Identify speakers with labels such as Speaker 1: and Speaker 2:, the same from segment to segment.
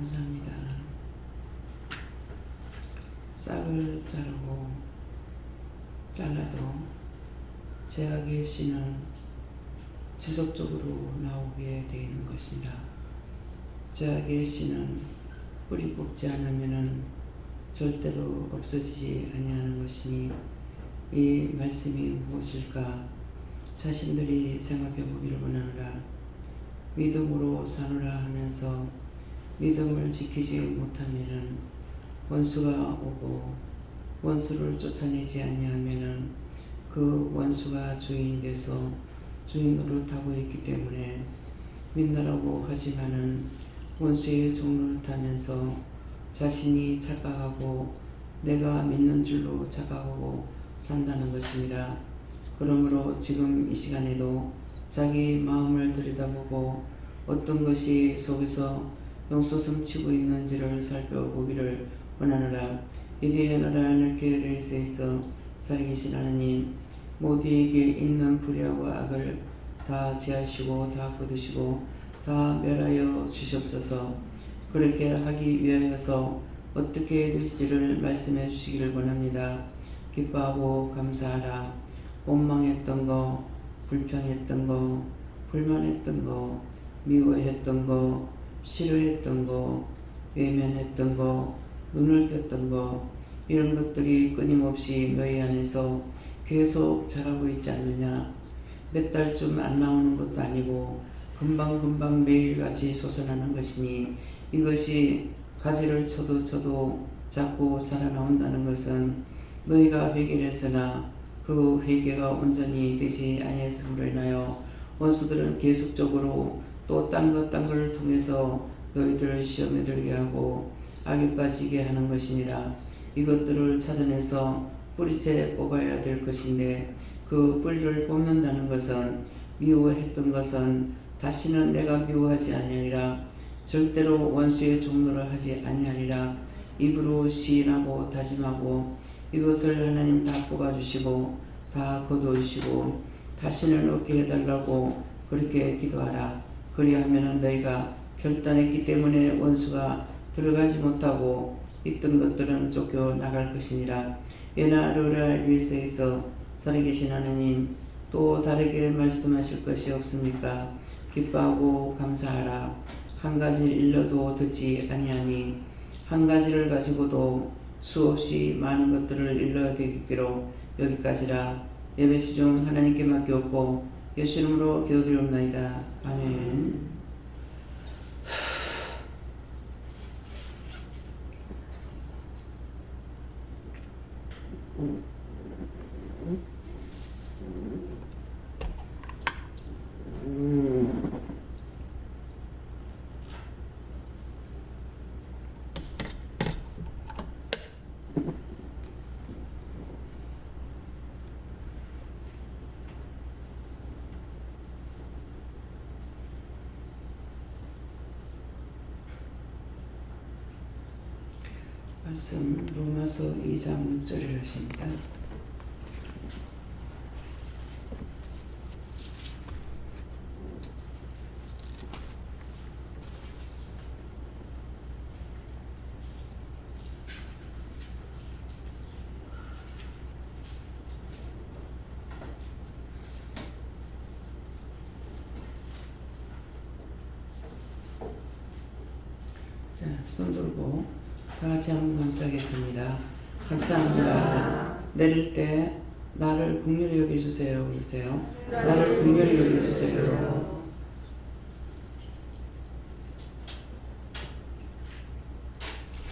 Speaker 1: 감사합니다. 싹을 자르고 잘라도 제약의 씨는 지속적으로 나오게 되어 있는 것입니다. 제약의 씨는 뿌리 뽑지 않으면 절대로 없어지지 아니하는 것이니 이 말씀이 무엇일까 자신들이 생각해 보기를 원하노라. 믿음으로 사노라 하면서 믿음을 지키지 못하면은 원수가 오고 원수를 쫓아내지 아니하면은 그 원수가 주인 돼서 주인 노릇하고 있기 때문에 믿노라고 하지만은 원수의 종로를 타면서 자신이 착각하고 내가 믿는 줄로 착각하고 산다는 것입니다. 그러므로 지금 이 시간에도 자기 마음을 들여다보고 어떤 것이 속에서 용솟음치고 있는지를 살펴보기를 원하노라. 이리에 나라 하늘께에 있어 살아계신 하나님, 모두에게 있는 불의와 악을 다 제하시고 다 거두시고 다 멸하여 주시옵소서. 그렇게 하기 위하여서 어떻게 될지를 말씀해 주시기를 원합니다. 기뻐하고 감사하라. 원망했던 거, 불평했던 거, 불만했던 거, 미워했던 거, 싫어했던 거, 외면했던 거, 눈을 꼈던 거, 이런 것들이 끊임없이 너희 안에서 계속 자라고 있지 않느냐. 몇 달쯤 안 나오는 것도 아니고 금방금방 매일같이 솟아나는 것이니 이것이 가지를 쳐도 자꾸 자라나온다는 것은 너희가 회개했으나 그 회개가 온전히 되지 아니했음으로 인하여 원수들은 계속적으로 또 딴 것을 통해서 너희들을 시험에 들게 하고 악에 빠지게 하는 것이니라. 이것들을 찾아내서 뿌리째 뽑아야 될 것인데 그 뿌리를 뽑는다는 것은 미워했던 것은 다시는 내가 미워하지 아니하리라. 절대로 원수의 종노를 하지 아니하리라. 입으로 시인하고 다짐하고 이것을 하나님 다 뽑아주시고 다 거두시고 다시는 없게 해달라고 그렇게 기도하라. 그리하면 너희가 결단했기 때문에 원수가 들어가지 못하고 있던 것들은 쫓겨나갈 것이니라. 예나르라 리스에서 살아계신 하나님, 또 다르게 말씀하실 것이 없습니까? 기뻐하고 감사하라. 한 가지 일러도 듣지 아니하니 한 가지를 가지고도 수없이 많은 것들을 일러야 되기로 여기까지라. 예배 시중 하나님께 맡겼고 예수 이름으로 기도드리옵나이다. 아멘. 말씀 로마서 2장 6절을 하십니다. 자, 손 들고 다 같이 한번 감사하겠습니다. 감사합니다. 내릴 때 나를 긍휼히 여겨주세요. 그러세요. 나를 긍휼히 여겨주세요.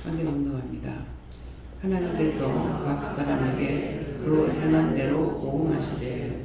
Speaker 1: 함께 운동합니다. 하나님께서 각 사람에게 그 행한 대로 보응하시되.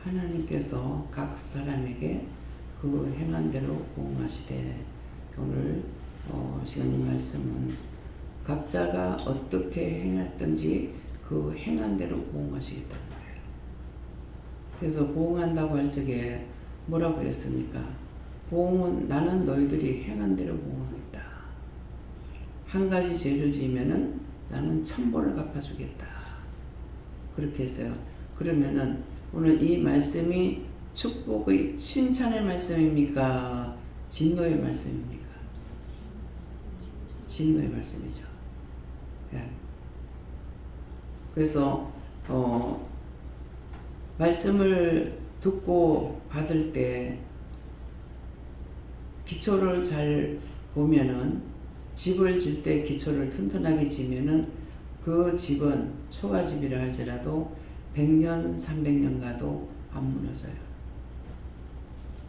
Speaker 1: 하나님께서 각 사람에게 그 행한 대로 보응하시되. 오늘 시간의 말씀은 각자가 어떻게 행했든지 그 행한 대로 보응하시겠다는 거예요. 그래서 보응한다고 할 적에 뭐라 그랬습니까? 보응은 나는 너희들이 행한 대로 보응하겠다. 한 가지 죄를 지으면은 나는 1000번을 갚아주겠다. 그렇게 했어요. 그러면은 오늘 이 말씀이 축복의 칭찬의 말씀입니까? 진노의 말씀입니까? 진노의 말씀이죠. 예. 그래서 말씀을 듣고 받을 때 기초를 잘 보면은, 집을 질 때 기초를 튼튼하게 지면은 그 집은 초가집이라 할지라도 100년 300년 가도 안 무너져요.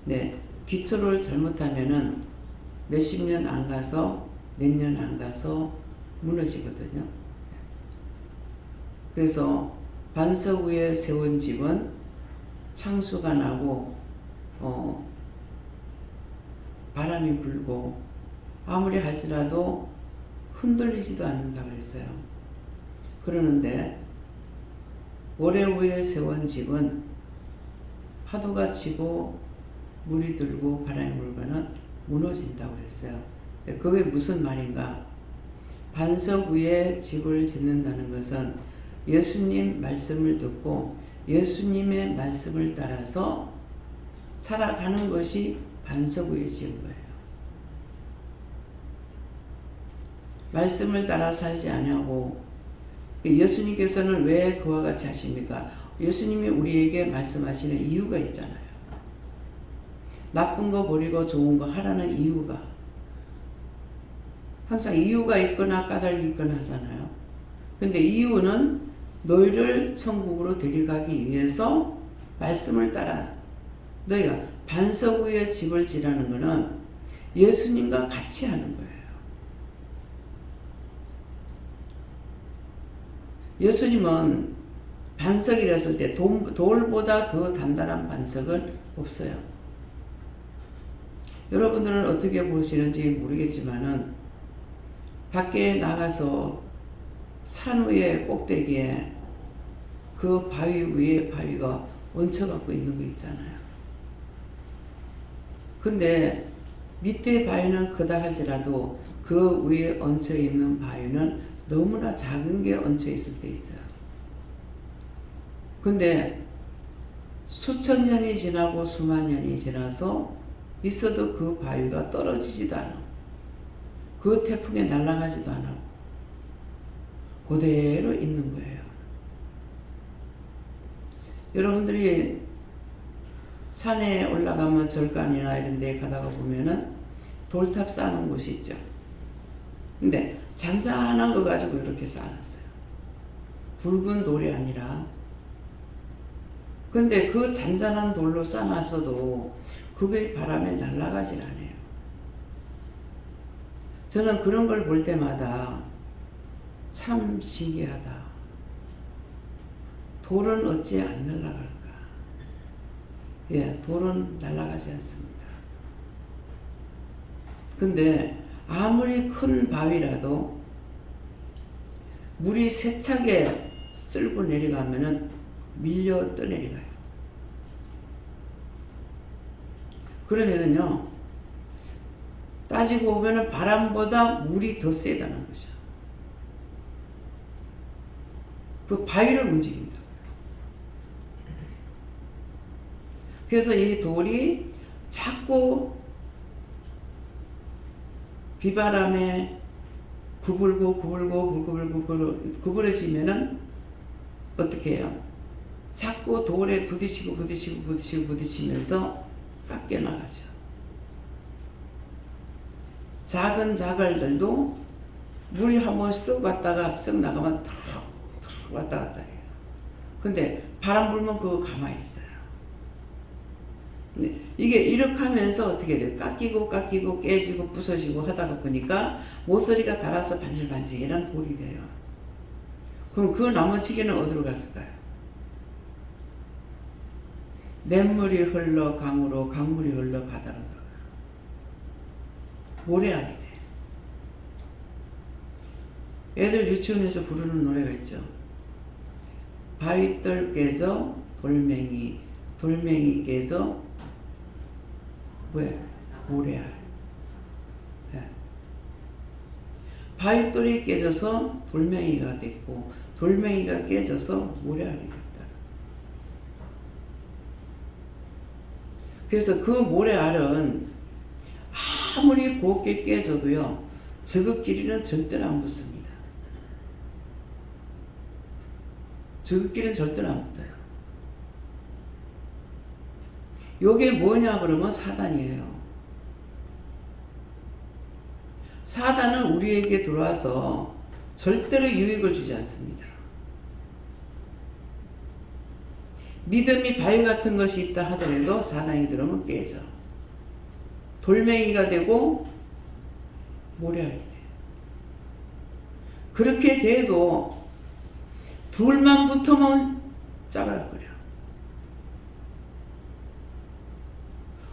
Speaker 1: 네, 기초를 잘못하면은 몇십 년 안 가서 몇 년 안 가서 무너지거든요. 그래서 반석 위에 세운 집은 창수가 나고 바람이 불고 아무리 할지라도 흔들리지도 않는다 그랬어요. 그러는데 모래 위에 세운 집은 파도가 치고 물이 들고 바람이 불고는 무너진다고 그랬어요. 그게 무슨 말인가? 반석 위에 집을 짓는다는 것은 예수님 말씀을 듣고 예수님의 말씀을 따라서 살아가는 것이 반석 위에 지은 거예요. 말씀을 따라 살지 않냐고. 예수님께서는 왜 그와 같이 하십니까? 예수님이 우리에게 말씀하시는 이유가 있잖아요. 나쁜 거 버리고 좋은 거 하라는 이유가. 항상 이유가 있거나 까닭이 있거나 하잖아요. 근데 이유는 너희를 천국으로 데려가기 위해서 말씀을 따라. 너희가 반석 위에 집을 지라는 것은 예수님과 같이 하는 거예요. 예수님은 반석이랬을 때 돌보다 더 단단한 반석은 없어요. 여러분들은 어떻게 보시는지 모르겠지만은 밖에 나가서 산 위에 꼭대기에 그 바위 위에 바위가 얹혀갖고 있는 거 있잖아요. 근데 밑에 바위는 크다 할지라도 그 위에 얹혀 있는 바위는 너무나 작은 게 얹혀 있을 때 있어요. 근데 수천 년이 지나고 수만 년이 지나서 있어도 그 바위가 떨어지지도 않아. 그 태풍에 날아가지도 않아. 그대로 있는 거예요. 여러분들이 산에 올라가면 절간이나 이런 데 가다가 보면은 돌탑 쌓는 곳이 있죠. 근데 잔잔한 거 가지고 이렇게 쌓았어요. 붉은 돌이 아니라. 근데 그 잔잔한 돌로 쌓아놨어도 그게 바람에 날아가질 않아요. 저는 그런 걸 볼 때마다 참 신기하다. 돌은 어찌 안 날아갈까? 예, 돌은 날아가지 않습니다. 근데 아무리 큰 바위라도 물이 세차게 쓸고 내려가면은 밀려 떠내려가요. 그러면은요, 따지고 보면은 바람보다 물이 더 세다는 거죠. 그 바위를 움직인다. 그래서 이 돌이 자꾸 비바람에 구부러지면은 어떻게 해요? 자꾸 돌에 부딪히면서 깎여 나가죠. 작은 자갈들도 물이 한번 쓱 왔다가 쓱 나가면 탁 왔다 갔다 해요. 근데 바람 불면 그거 가만히 있어요. 이게 이렇게 하면서 어떻게 돼요? 깎이고 깨지고 부서지고 하다가 보니까 모서리가 닳아서 반질반질한 돌이 돼요. 그럼 그 나머지게는 어디로 갔을까요? 냇물이 흘러 강으로, 강물이 흘러 바다로 들어가. 모래알이 돼. 애들 유치원에서 부르는 노래가 있죠. 바위떨 깨져 돌멩이, 돌멩이 깨져 뭐야? 모래알. 네. 바위돌이 깨져서 돌멩이가 됐고, 돌멩이가 깨져서 모래알이 됐다. 그래서 그 모래알은 아무리 곱게 깨져도요, 저것끼리는 절대로 안 붙습니다. 저것끼리는 절대로 안 붙어요. 요게 뭐냐 그러면 사단이에요. 사단은 우리에게 들어와서 절대로 유익을 주지 않습니다. 믿음이 바위 같은 것이 있다 하더라도 사단이 들어오면 깨져. 돌멩이가 되고 모래알이 돼. 그렇게 돼도 둘만 붙으면 짜그락거려.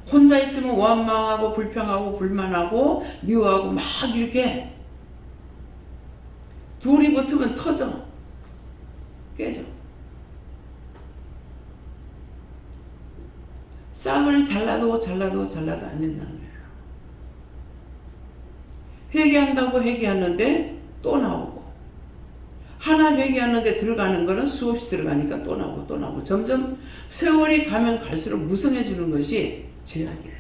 Speaker 1: 혼자 있으면 원망하고 불평하고 불만하고 미워하고 막 이렇게. 둘이 붙으면 터져. 깨져. 쌈을 잘라도 안 된다는 거예요. 회개한다고 회개하는데 또 나오고, 하나 회개하는데 들어가는 거는 수없이 들어가니까 또 나오고 점점 세월이 가면 갈수록 무성해지는 것이 죄악이에요.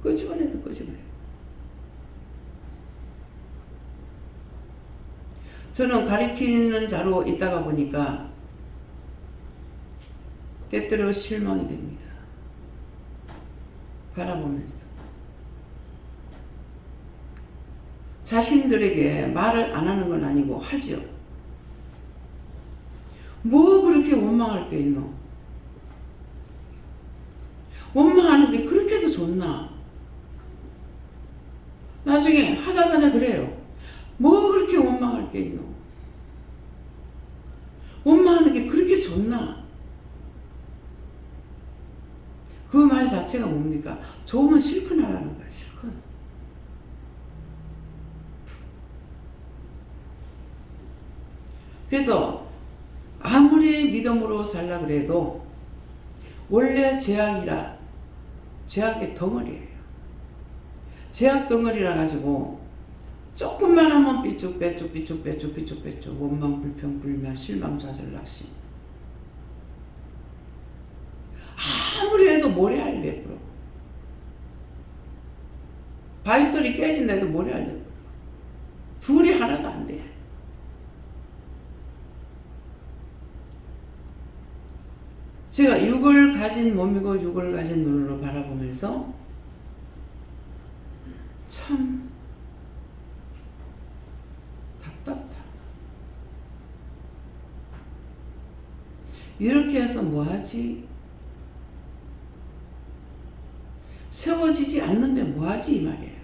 Speaker 1: 끄집어내도 끄집어내요. 저는 가리키는 자로 있다가 보니까 때때로 실망이 됩니다. 바라보면서. 자신들에게 말을 안 하는 건 아니고 하죠. 뭐 그렇게 원망할 게 있노? 원망하는 게 그렇게도 좋나? 나중에 하다가 그래요. 뭐 그렇게 원망할 게 있노? 원망하는 게 그렇게 좋나? 그 말 자체가 뭡니까? 좋으면 실컷 하라는 거야, 실컷. 그래서 아무리 믿음으로 살라 그래도 원래 죄악의 덩어리예요. 죄악 덩어리라 가지고 조금만 하면 삐쭉 원망 불평 불만 실망 좌절 낙심. 아무리 해도 모래알 내버려. 바위돌이 깨진데도 모래알 내버려. 둘이 하나도 안 돼. 제가 육을 가진 몸이고 육을 가진 눈으로 바라보면서 참 답답다. 이렇게 해서 뭐하지? 세워지지 않는데 뭐하지? 이 말이에요.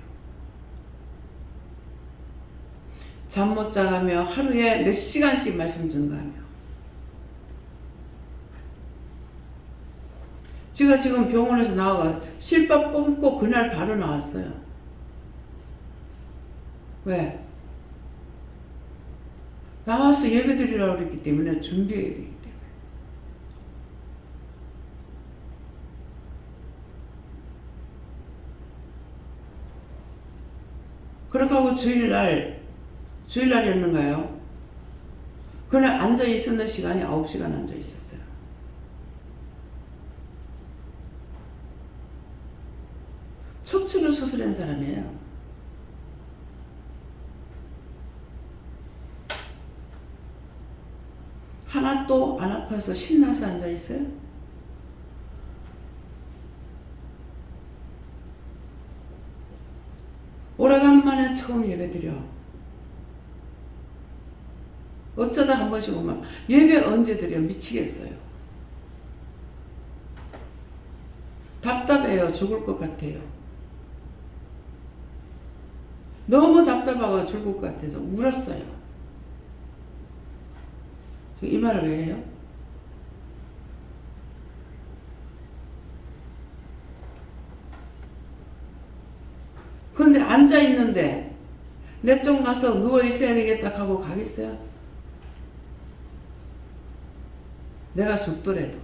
Speaker 1: 잠 못 자가며 하루에 몇 시간씩 말씀 증가하며. 제가 지금 병원에서 나와가 실밥 뽑고 그날 바로 나왔어요. 왜? 나와서 예배드리라고 그랬기 때문에 준비해야 되기 때문에. 그렇게 하고 주일날이었는가요? 그날 앉아 있었는 시간이 9시간 앉아 있었어요. 척추를 수술한 사람이에요. 하나도 안 아파서 신나서 앉아 있어요. 오래간만에 처음 예배드려. 어쩌다 한 번씩 오면 예배 언제 드려? 미치겠어요. 답답해요. 죽을 것 같아요. 너무 답답하고 죽을 것 같아서 울었어요. 이 말을 왜 해요? 근데 앉아있는데 내 좀 가서 누워있어야 되겠다 하고 가겠어요? 내가 죽더라도.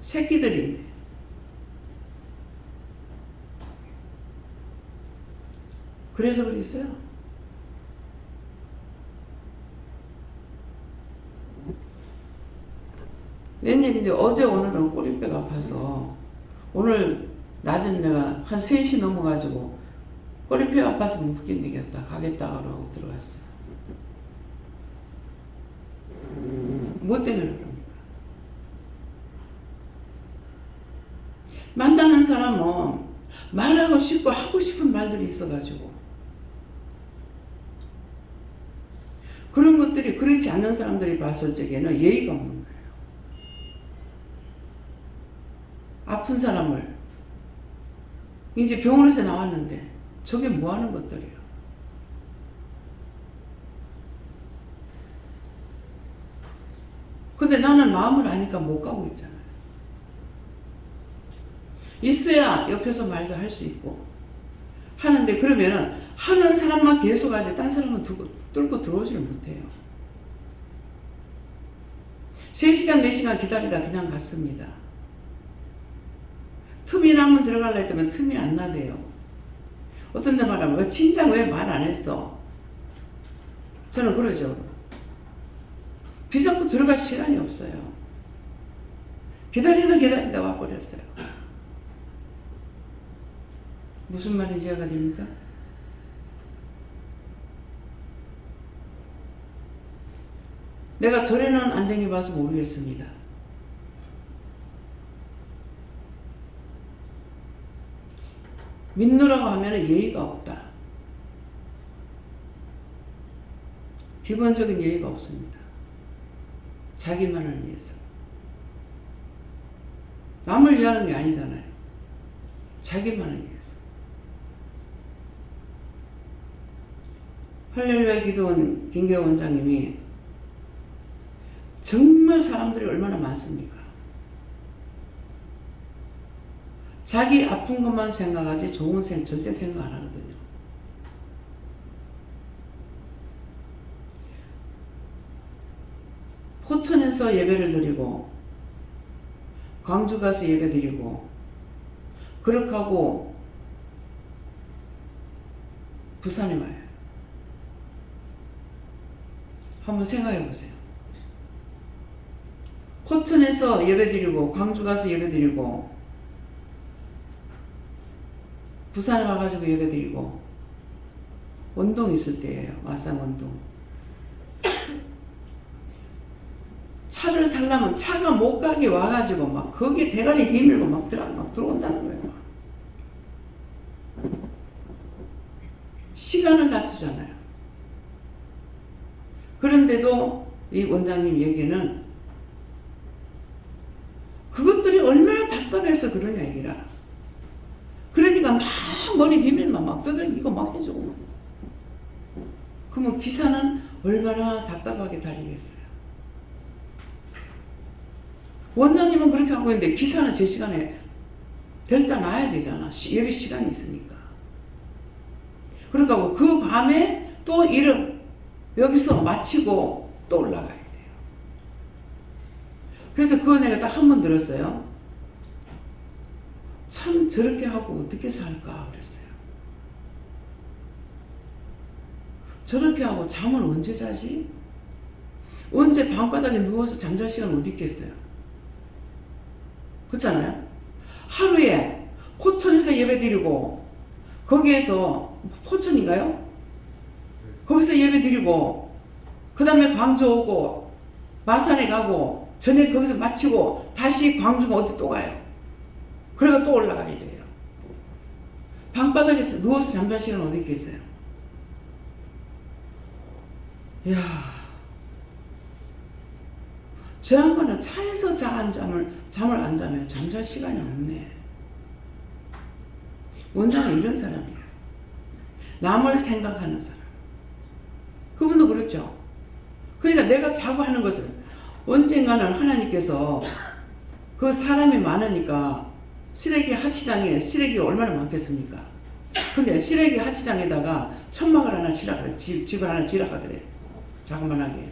Speaker 1: 새끼들인데. 그래서 그랬어요. 왠지 어제 오늘은 꼬리뼈가 아파서 오늘 낮에 내가 한 3시 넘어가지고 꼬리뼈 아파서 못 견디겠다 가겠다 그러고 들어갔어요. 뭐 때문에 그럽니까? 만나는 사람은 말하고 싶고 하고 싶은 말들이 있어가지고 그런 것들이 그렇지 않는 사람들이 봤을 적에는 예의가 없는 거예요. 아픈 사람을 이제 병원에서 나왔는데 저게 뭐 하는 것들이에요. 근데 나는 마음을 아니까 못 가고 있잖아요. 있어야 옆에서 말도 할 수 있고 하는데 그러면은 하는 사람만 계속 하지 딴 사람은 뚫고 들어오지를 못해요. 3시간 4시간 기다리다 그냥 갔습니다. 틈이 나면 들어가려 했더니 틈이 안 나대요. 어떤 데 말하면 진짜 왜 말 안 했어? 저는 그러죠. 비자꾸 들어갈 시간이 없어요. 기다리다 와버렸어요. 무슨 말인지 이해가 됩니까? 내가 절에는 안 다녀봐서 모르겠습니다. 믿느라고 하면 예의가 없다. 기본적인 예의가 없습니다. 자기만을 위해서. 남을 위하는 게 아니잖아요. 자기만을 위해서. 할렐루야 기도원 김계호 원장님이 정말 사람들이 얼마나 많습니까? 자기 아픈 것만 생각하지 좋은 생각 절대 생각 안 하거든요. 포천에서 예배를 드리고 광주 가서 예배 드리고 그렇게 하고 부산에 와요. 한번 생각해 보세요. 포천에서 예배 드리고 광주 가서 예배 드리고 부산에 와가지고 예배 드리고 원동 있을 때예요. 마산 원동. 차를 타려면 차가 못 가게 와가지고 막 거기에 대가리 뒤밀고 막 들어온다는 거예요. 시간을 다투잖아요. 그런데도 이 원장님 얘기는 그것들이 얼마나 답답해서 그러냐 얘기라. 그러니까 막 머리 뒤밀면 막 두들기고 막 해주고. 그러면 기사는 얼마나 답답하게 달리겠어요. 원장님은 그렇게 하고 있는데 기사는 제 시간에 될다 놔야 되잖아. 예배 시간이 있으니까. 그러니까 그 밤에 또 일을 여기서 마치고 또 올라가야 돼요. 그래서 그거 내가 딱 한 번 들었어요. 참 저렇게 하고 어떻게 살까 그랬어요. 저렇게 하고 잠을 언제 자지? 언제 방바닥에 누워서 잠잘 시간 어디 있겠어요? 그렇잖아요. 하루에 포천에서 예배드리고 거기에서 포천인가요? 거기서 예배드리고 그 다음에 광주 오고 마산에 가고 저녁 거기서 마치고 다시 광주가 어디 또 가요. 그리고 또 올라가야 돼요. 방바닥에 누워서 잠잘 시간 어디 있겠어요? 이야, 저 양반은 차에서 잠을 안 자면 잠잘 시간이 없네. 원장은 이런 사람이에요. 남을 생각하는 사람. 그분도 그렇죠. 그러니까 내가 자고 하는 것은 언젠가는 하나님께서 그 사람이 많으니까 쓰레기 하치장에 쓰레기가 얼마나 많겠습니까? 근데 쓰레기 하치장에다가 천막을 하나 지락하더래. 집을 하나 지락하더래. 자그만하게.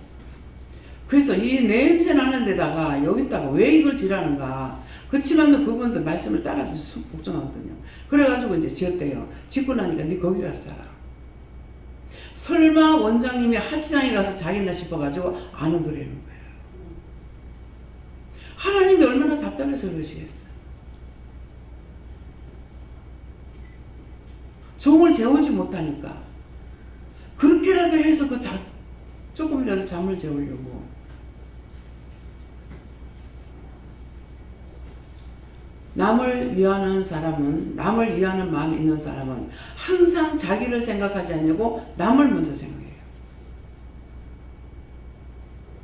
Speaker 1: 그래서 이 냄새 나는 데다가 여기다가 왜 이걸 지라는가. 그치만도 그분도 말씀을 따라서 복종하거든요. 그래가지고 이제 지었대요. 짓고 나니까 네 거기 가서 살아. 설마 원장님이 하치장에 가서 자겠나 싶어가지고 안 오더라는 거예요. 하나님이 얼마나 답답해서 그러시겠어요. 종을 재우지 못하니까 그렇게라도 해서 조금이라도 잠을 재우려고. 남을 위하는 사람은, 남을 위하는 마음이 있는 사람은 항상 자기를 생각하지 않고 남을 먼저 생각해요.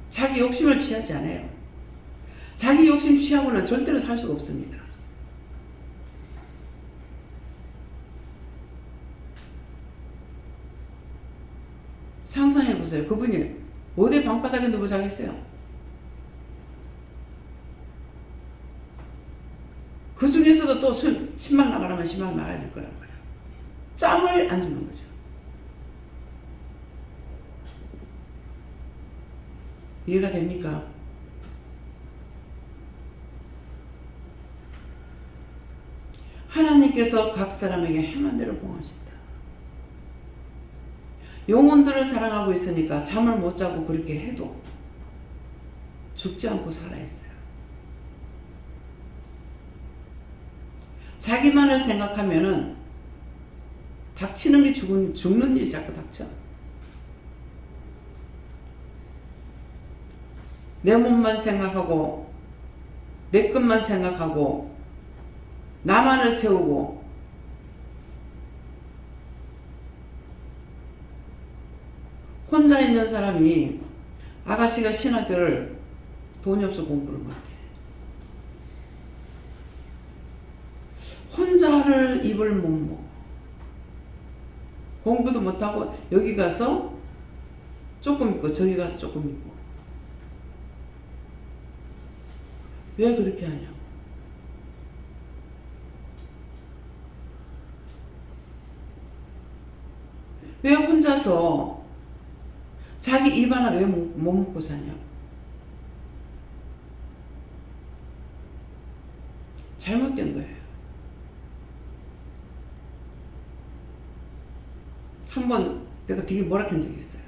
Speaker 1: 자기 욕심을 취하지 않아요. 자기 욕심 취하고는 절대로 살 수가 없습니다. 상상해보세요. 그분이 어디 방바닥에 누워 자겠어요? 그 중에서도 또 신방 나가라면 신방 나가야 될 거란 말이에요. 짬을 안 주는 거죠. 이해가 됩니까? 하나님께서 각 사람에게 행한 대로 봉하신다. 영혼들을 사랑하고 있으니까 잠을 못 자고 그렇게 해도 죽지 않고 살아있어요. 자기만을 생각하면은 닥치는 게 죽는 일이 자꾸 닥쳐. 내 몸만 생각하고 내 것만 생각하고 나만을 세우고 혼자 있는 사람이 아가씨가 신학교를 돈이 없어 공부를 못해. 혼자를 입을 못 먹어. 공부도 못하고 여기 가서 조금 있고 저기 가서 조금 있고. 왜 그렇게 하냐고. 왜 혼자서 자기 입 하나 왜 못 먹고 사냐고. 잘못된 거예요. 한번 내가 되게 뭐라 한 적이 있어요.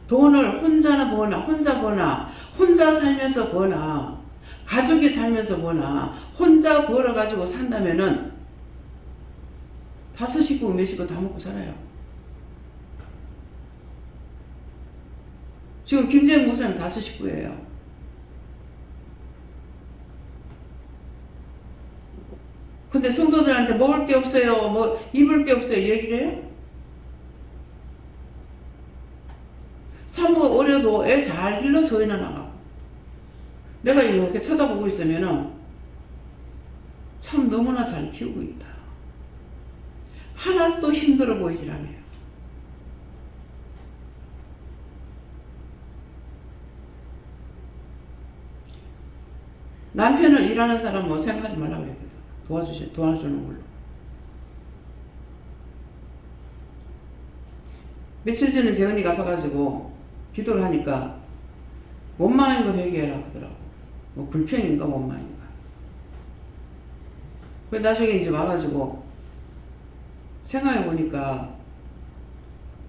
Speaker 1: 돈을 혼자 버나 혼자 살면서 버나 가족이 살면서 버나 혼자 벌어가지고 산다면은 5식구 몇 식구 다 먹고 살아요. 지금 김재현 목사님 5식구예요. 근데 성도들한테 먹을 게 없어요, 뭐 입을 게 없어요 얘기를 해요? 사모가 어려도 애 잘 길러서 소리나 나가고. 내가 이렇게 쳐다보고 있으면은 참 너무나 잘 키우고 있다. 하나도 힘들어 보이질 않아요. 남편을 일하는 사람 뭐 생각하지 말라고 그랬거든. 도와주는 걸로. 며칠 전에 재은이가 아파가지고 기도를 하니까 원망인 거 회개해라 하더라고. 뭐 불평인가 원망인가. 그 나중에 이제 와가지고 생각해보니까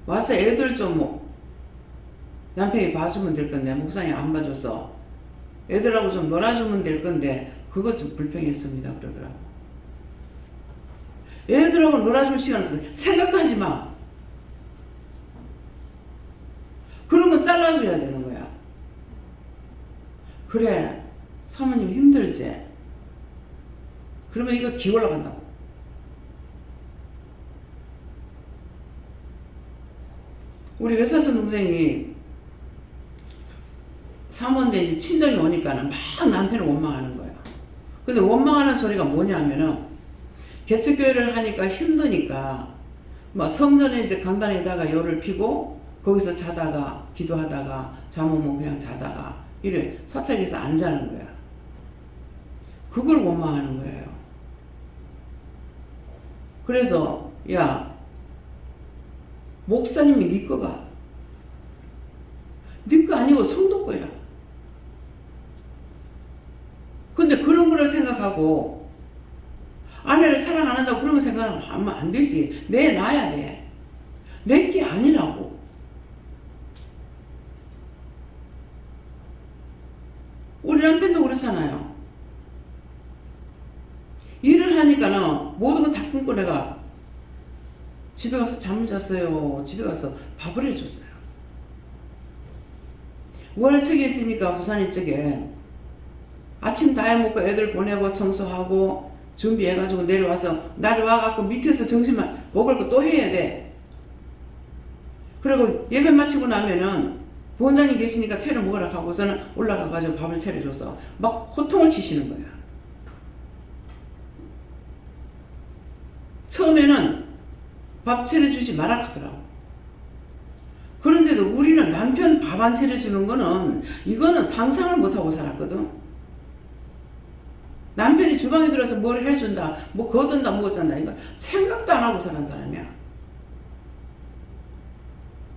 Speaker 1: 와서 애들 좀 뭐 남편이 봐주면 될 건데 목사님 안 봐줘서 애들하고 좀 놀아주면 될 건데 그것 좀 불평했습니다 그러더라고. 애들하고 놀아줄 시간 없어. 생각도 하지 마. 그런 건 잘라줘야 되는 거야. 그래 사모님 힘들지? 그러면 이거 기 올라간다고. 우리 외사촌 동생이 사모인데 이제 친정이 오니까는 막 남편을 원망하는 거야. 근데 원망하는 소리가 뭐냐면은 개척교회를 하니까 힘드니까 막 성전에 이제 강단에다가 열을 피고 거기서 자다가 기도하다가 잠 오면 그냥 자다가 이래 사택에서 안 자는 거야. 그걸 원망하는 거예요. 그래서 야, 목사님이 네 거가 네 거 아니고 성도 거야. 근데 그런 거를 생각하고 아내를 사랑 안 한다고 그런 거 생각하면 안 되지. 내 놔야 돼. 내 게 아니라고. 우리 남편도 그렇잖아요. 일을 하니까는 모든 거 다 끊고 내가 집에 가서 잠을 잤어요. 집에 가서 밥을 해줬어요. 월요책에 있으니까 부산 이쪽에 아침 다 해먹고 애들 보내고 청소하고 준비해가지고 내려와서 내려와갖고 밑에서 점심만 먹을 거 또 해야 돼. 그리고 예배 마치고 나면은 부원장님 계시니까 채를 먹으라 하고서는 올라가가지고 밥을 차려줘서 막 호통을 치시는 거야. 처음에는 밥 차려주지 마라 하더라고. 그런데도 우리는 남편 밥 안 차려주는 거는 이거는 상상을 못하고 살았거든. 남편이 주방에 들어서 뭘 해준다, 뭐 거둔다, 뭐 어쩐다, 이거 생각도 안 하고 사는 사람이야.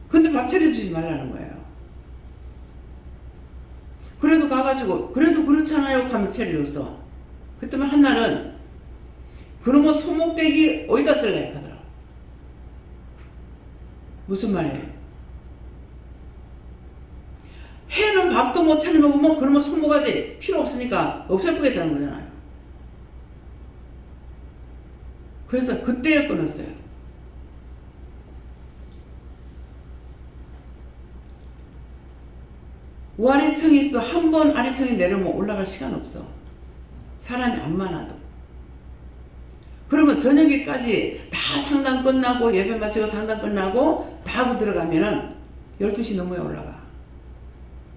Speaker 1: 근데 밥 차려주지 말라는 거예요. 그래도 가가지고 그래도 그렇잖아요 하면서 차려줬어. 그랬더니 한날은 그러면 소목대기 어디다 쓸래 하더라고. 무슨 말이에요? 해는 밥도 못 차려 먹으면 그러면 손모가지 필요 없으니까 없애보겠다는 거잖아요. 그래서 그때에 끊었어요. 아래층에 있어도 한 번 아래층에 내려오면 올라갈 시간 없어. 사람이 안 많아도. 그러면 저녁에까지 다 상담 끝나고 예배 마치고 상담 끝나고 다 하고 들어가면은 12시 넘어야 올라가.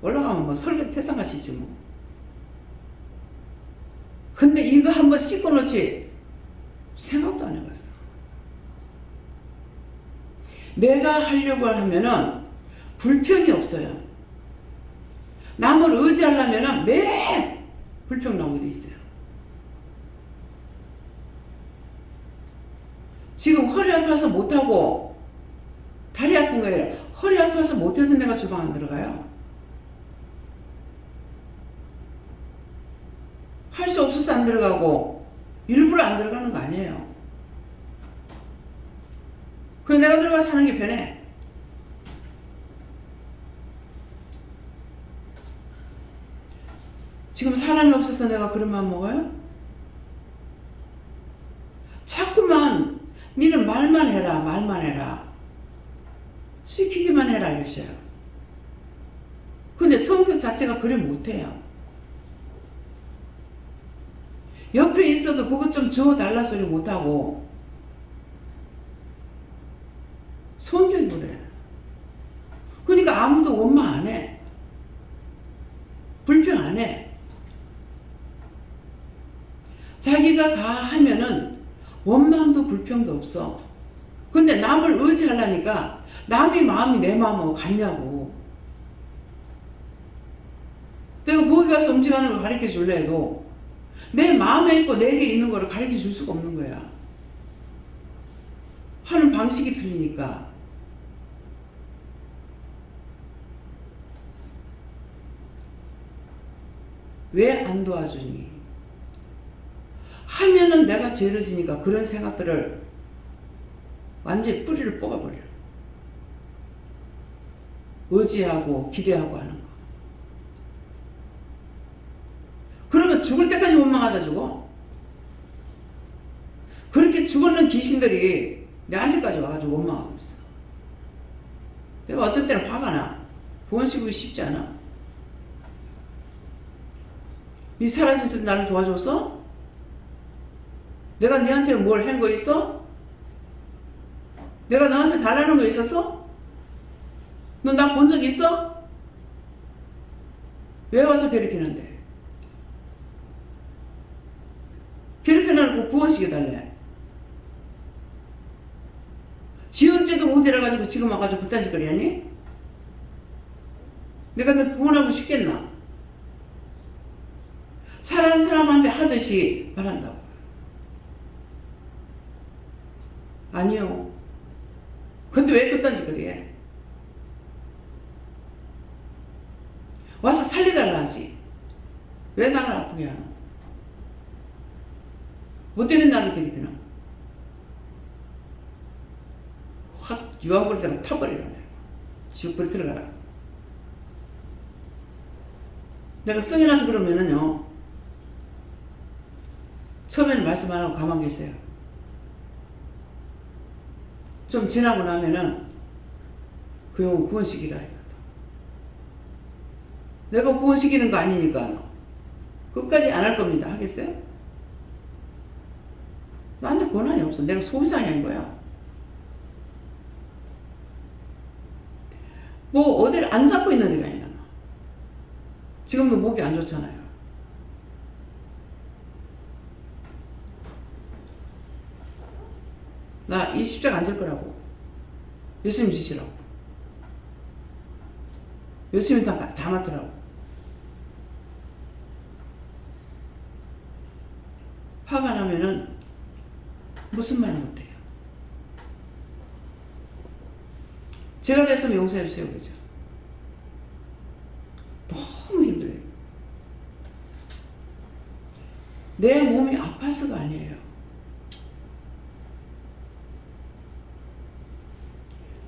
Speaker 1: 올라가면 뭐 설교 태산같이지 뭐. 근데 이거 한번 씻고 놓지 생각도 안 해봤어. 내가 하려고 하면은 불평이 없어요. 남을 의지하려면은 매일 불평 나오게 돼 있어요. 지금 허리 아파서 못하고 다리 아픈 거예요. 허리 아파서 못해서 내가 주방 안 들어가요. 할 수 없어서 안 들어가고 일부러 안 들어가는 거 아니에요. 그래서 내가 들어가서 하는 게 편해. 지금 사람이 없어서 내가 그런 맘 먹어요? 자꾸만 니는 말만 해라, 말만 해라. 시키기만 해라 이러셔요. 근데 성격 자체가 그래 못해요. 옆에 있어도 그것 좀 주워달라 소리 못하고 성격이 그래. 그러니까 아무도 원망 안 해. 불평 안 해. 자기가 다 하면은 원망도 불평도 없어. 근데 남을 의지하려니까 남의 마음이 내 마음하고 같냐고. 내가 거기 가서 음식하는 거 가르쳐 줄래 해도 내 마음에 있고 내게 있는 거를 가르쳐 줄 수가 없는 거야. 하는 방식이 틀리니까. 왜 안 도와주니? 하면은 내가 죄를 지니까 그런 생각들을 완전히 뿌리를 뽑아버려. 의지하고 기대하고 하는 거. 그러면 죽을 때까지 원망하다 죽어. 그렇게 죽었는 귀신들이 내한테까지 와가지고 원망하고 있어. 내가 어떤 때는 화가 나. 구원시키기 쉽지 않아. 네 살아있을 때 나를 도와줬어? 내가 너한테 뭘 한 거 있어? 내가 너한테 달라는 거 있었어? 너 나 본 적 있어? 왜 와서 괴롭히는데? 괴롭혀놓고 구원시켜달래. 지 언제도 오지라 가지고 지금 와가지고 그딴 짓거리 하니? 내가 너 구원하고 싶겠나? 사랑하는 사람한테 하듯이 말한다고. 아니요. 근데 왜 그딴 짓을 해? 와서 살려달라 하지. 왜 나를 아프게 하노? 뭐 때문에 나를 괴롭히나? 확 유황불에다가 타버리라네. 지옥불에 들어가라. 내가 성이 나서 그러면은요, 처음에는 말씀 안 하고 가만히 계세요. 좀 지나고 나면은 그 영혼 구원시키라 이거다. 내가 구원시키는 거 아니니까 끝까지 안 할 겁니다. 하겠어요? 나한테 권한이 없어. 내가 소비상이 한 거야. 뭐 어디를 안 잡고 있는 데가 있나? 지금도 목이 안 좋잖아요. 나 이 십자가 안 질 거라고. 예수님 지시라고. 예수님 다 맡으라고. 화가 나면은 무슨 말 못해요. 제가 됐으면 용서해 주세요. 그러죠. 너무 힘들어요. 내 몸이 아파서가 아니에요.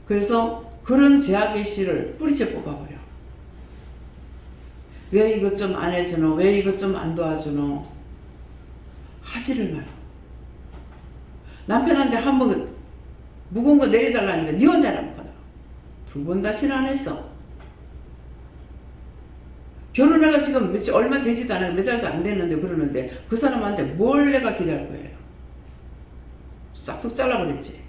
Speaker 1: 그래서 그런 제약의 씨를 뿌리째 뽑아버려. 왜 이것 좀 안 해주노? 왜 이것 좀 안 도와주노? 하지를 마라. 남편한테 한 번 무거운 거 내려달라니까 니 혼자 하라고 하더라. 2번 다시는 안 했어. 결혼해가 지금 얼마 되지도 않아요. 몇 달도 안 됐는데 그러는데 그 사람한테 뭘 내가 기대할 거예요. 싹둑 잘라버렸지.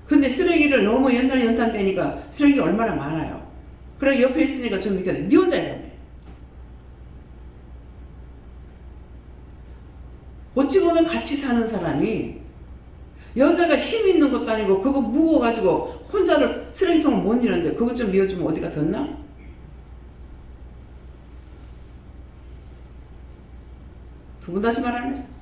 Speaker 1: 근데 쓰레기를 너무 옛날에 연탄 때니까 쓰레기가 얼마나 많아요. 그래 옆에 있으니까 좀 이렇게 니 혼자 이러네. 어찌 보면 같이 사는 사람이 여자가 힘 있는 것도 아니고 그거 무거워가지고 혼자를 쓰레기통을 못 이는데 그것 좀 밀어주면 어디가 덧나? 두 번 다시 말 안 했어.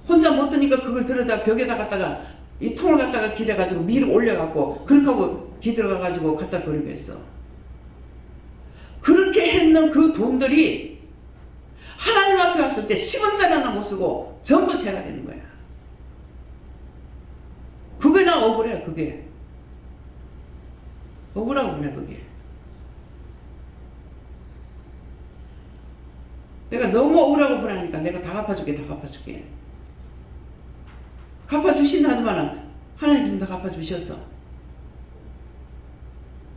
Speaker 1: 혼자 못 드니까 그걸 들여다 벽에다 갖다가 이 통을 갖다가 기대가지고 위로 올려갖고 그렇게 하고 기 들어가가지고 갖다 버리고 했어. 그렇게 했는 그 돈들이 하나님 앞에 왔을 때 10원짜리 하나 못 쓰고 전부 제가 되는 거야. 그게 나 억울해. 그게 억울하고 그래. 그게 내가 너무 억울하고 그러니까 내가 다 갚아줄게. 다 갚아줄게. 갚아주신다 하더만은 하나님께서 다 갚아주셨어.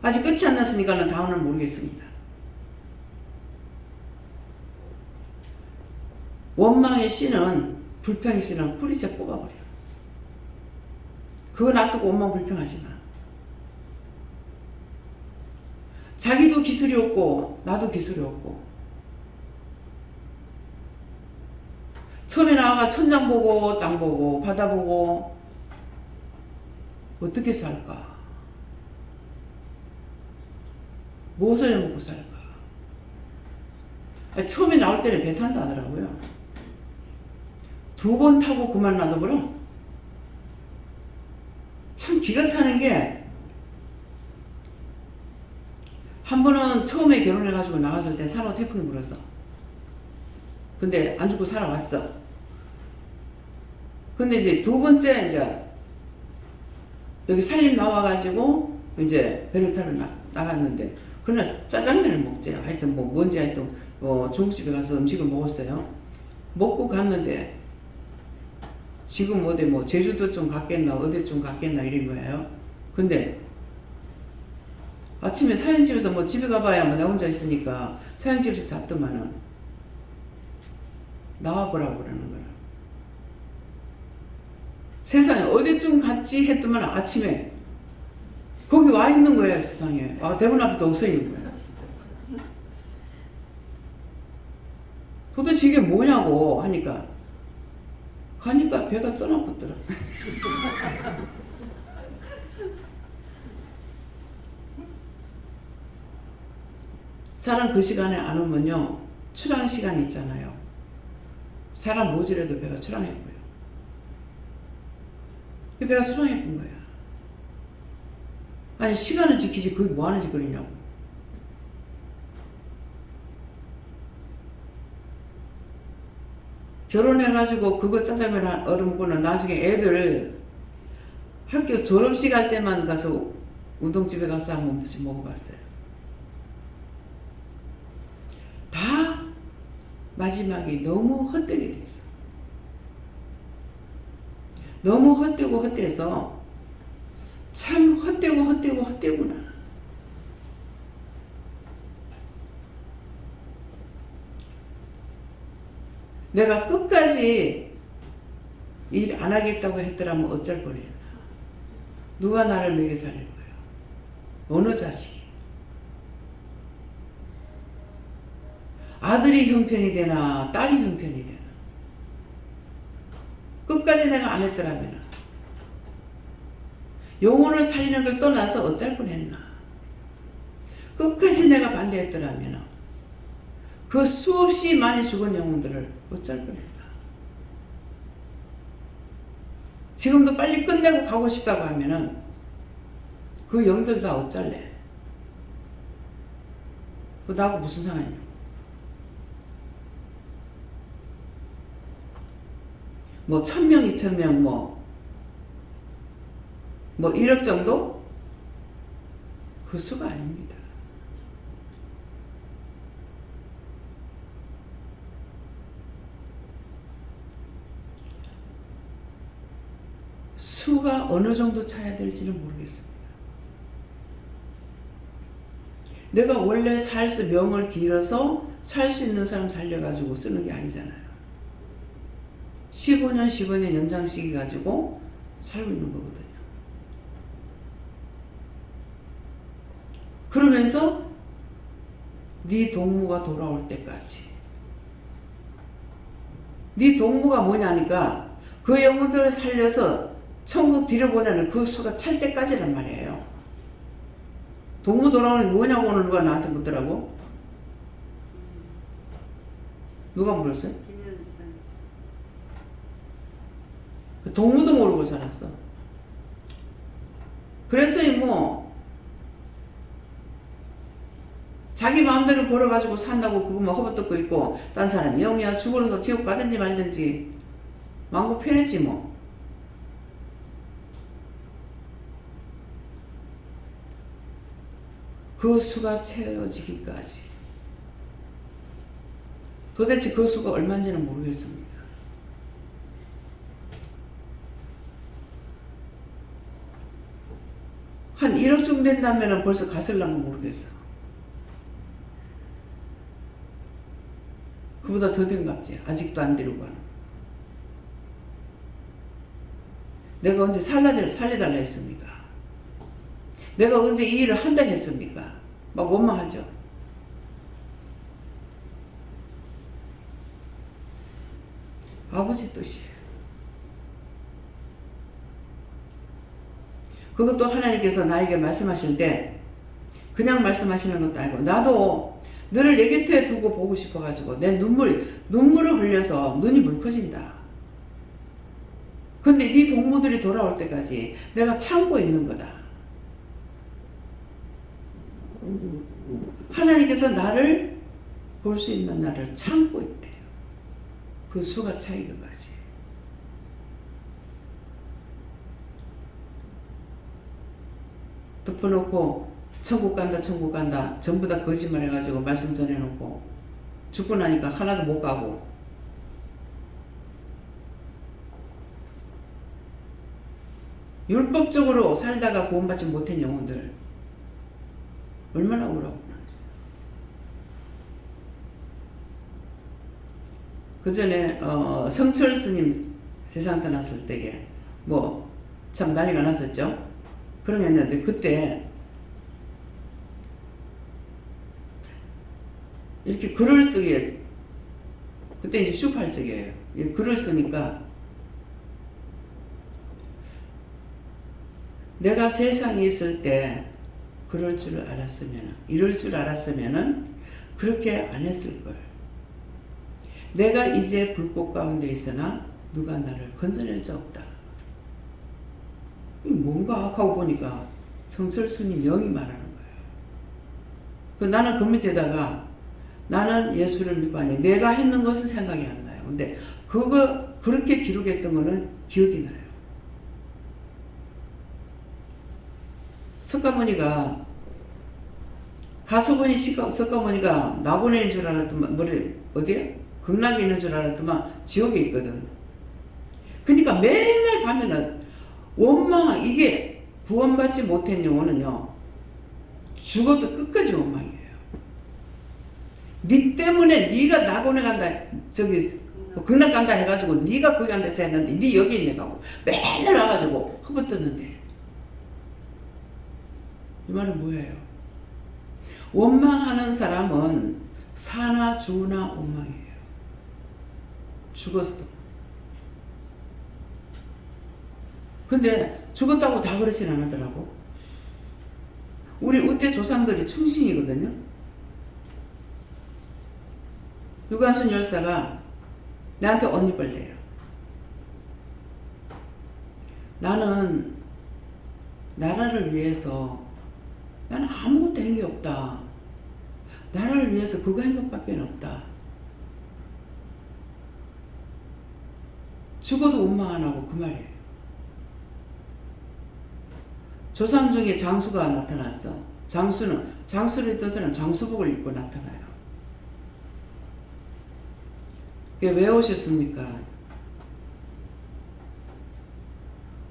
Speaker 1: 아직 끝이 안 났으니까는 다음은 모르겠습니다. 원망의 씨는, 불평의 씨는 뿌리째 뽑아버려. 그거 놔두고 원망 불평하지 마. 자기도 기술이 없고 나도 기술이 없고 처음에 나와가 천장 보고 땅 보고 바다 보고 어떻게 살까? 무엇을 먹고 살까? 처음에 나올 때는 배 탄다 하더라고요. 2번 타고 그만 놔둬버려. 참 기가 차는 게, 한 번은 처음에 결혼해가지고 나갔을 때 산호 태풍이 불었어. 근데 안 죽고 살아왔어. 근데 이제 2번째 이제 여기 살림 나와가지고 이제 배를 타러 나갔는데 그날 짜장면을 먹지. 하여튼 뭐 뭔지 하여튼 중국집에 가서 음식을 먹었어요. 먹고 갔는데 지금 어디 뭐 제주도 좀 갔겠나 어디 좀 갔겠나 이런 거예요. 근데 아침에 사연집에서 뭐 집에 가봐야 뭐 나 혼자 있으니까 사연집에서 잤더만은 나와보라고 그러는 거야. 세상에 어디쯤 갔지 했더만 아침에 거기 와 있는 거예요. 세상에. 대문 앞에 또 없어 있는 거야. 도대체 이게 뭐냐고 하니까 가니까 배가 떠나붙더라. 사람 그 시간에 안 오면요, 출항 시간이 있잖아요. 사람 모질해도 배가 출항해 보여. 배가 출항해 본 거야. 아니, 시간을 지키지 그게 뭐하는 짓거리냐고. 결혼해가지고 그거 짜장면 얼음 먹고는 나중에 애들 학교 졸업식 할 때만 가서 우동집에 가서 한 번씩 먹어봤어요. 다 마지막에 너무 헛되게 됐어. 너무 헛되고 헛돼서 참 헛되고 헛되고 헛되구나. 내가 끝까지 일 안 하겠다고 했더라면 어쩔 뻔했나. 누가 나를 먹여 살릴 거예요? 어느 자식이? 아들이 형편이 되나 딸이 형편이 되나. 끝까지 내가 안 했더라면 영혼을 살리는 걸 떠나서 어쩔 뻔했나. 끝까지 내가 반대했더라면 그 수없이 많이 죽은 영혼들을 어쩔 뻔했나. 지금도 빨리 끝내고 가고 싶다고 하면은 그 영들 다 어쩔래? 그 나하고 무슨 상관이냐? 뭐 1000명, 2000명, 뭐 1억 정도? 그 수가 아닙니다. 수가 어느 정도 차야 될지는 모르겠습니다. 내가 원래 명을 길어서 살 수 있는 사람 살려가지고 쓰는 게 아니잖아요. 15년 연장시키 가지고 살고 있는 거거든요. 그러면서 네 동무가 돌아올 때까지. 네 동무가 뭐냐니까 그 영혼들을 살려서 천국 들여보내는 그 수가 찰 때까지란 말이에요. 동무 돌아오는 게 뭐냐고 오늘 누가 나한테 묻더라고. 누가 물었어요? 동무도 모르고 살았어. 그랬어요. 뭐 자기 마음대로 벌어가지고 산다고 그거만 허벅듣고 있고 딴 사람이 영이야 죽어서 지옥 가든지 말든지 마음껏 편했지 뭐. 그 수가 채워지기까지. 도대체 그 수가 얼마인지는 모르겠습니다. 한 1억쯤 된다면 벌써 갔을랑가 모르겠어. 그보다 더 된갑지. 아직도 안 되려고 하는. 내가 언제 살려달라 했습니까? 내가 언제 이 일을 한다 했습니까? 막 원망하죠. 아버지 뜻이에요. 그것도 하나님께서 나에게 말씀하실 때 그냥 말씀하시는 것도 아니고 나도 너를 내 곁에 두고 보고 싶어가지고 내 눈물을 흘려서 눈이 물커진다. 근데 네 동무들이 돌아올 때까지 내가 참고 있는 거다. 하나님께서 나를 볼 수 있는 나를 참고 있대요. 그 수가 차이기까지. 덮어놓고 천국 간다 전부 다 거짓말 해가지고 말씀 전해놓고 죽고 나니까 하나도 못 가고. 율법적으로 살다가 구원받지 못한 영혼들 얼마나 억울하구나. 그 전에 성철 스님 세상 떠났을 때에 뭐 참 난리가 났었죠. 그런 게 있는데 그때 이렇게 글을 쓰기에 그때 이제 슈팔적이에요. 글을 쓰니까 내가 세상에 있을 때 이럴 줄 알았으면은 그렇게 안 했을걸. 내가 이제 불꽃 가운데 있으나 누가 나를 건져낼 자 없다. 뭔가 하고 보니까 성철스님 명이 말하는 거예요. 나는 그 밑에다가 나는 예수를 믿고 아니 내가 했는 것은 생각이 안 나요. 근데 그렇게 기록했던 거는 기억이 나요. 석가모니가 가수분이 석가모니가 나고네인 줄 알았더만 어디에? 극락에 있는 줄 알았더만 지옥에 있거든. 그러니까 매일매일 가면은 원망 이게 구원받지 못한 영혼은요 죽어도 끝까지 원망이에요. 니 때문에 니가 낙원에 간다 저기 극락 간다 해가지고 니가 거기 간다 했는데 니 여기 있네 가고 맨날 와가지고 허벗었는데 이 말은 뭐예요? 원망하는 사람은 사나 죽으나 원망이에요. 죽었어도. 근데 죽었다고 다 그러진 않았더라고. 우리 우대 조상들이 충신이거든요. 유관순 열사가 나한테 언니뻘 대요. 나는 나라를 위해서 나는 아무것도 한 게 없다. 나라를 위해서 그거 한 것밖에 없다. 죽어도 원망 안 하고 그 말이에요. 조상 중에 장수가 나타났어. 장수를 했던 사람은 장수복을 입고 나타나요. 왜 오셨습니까?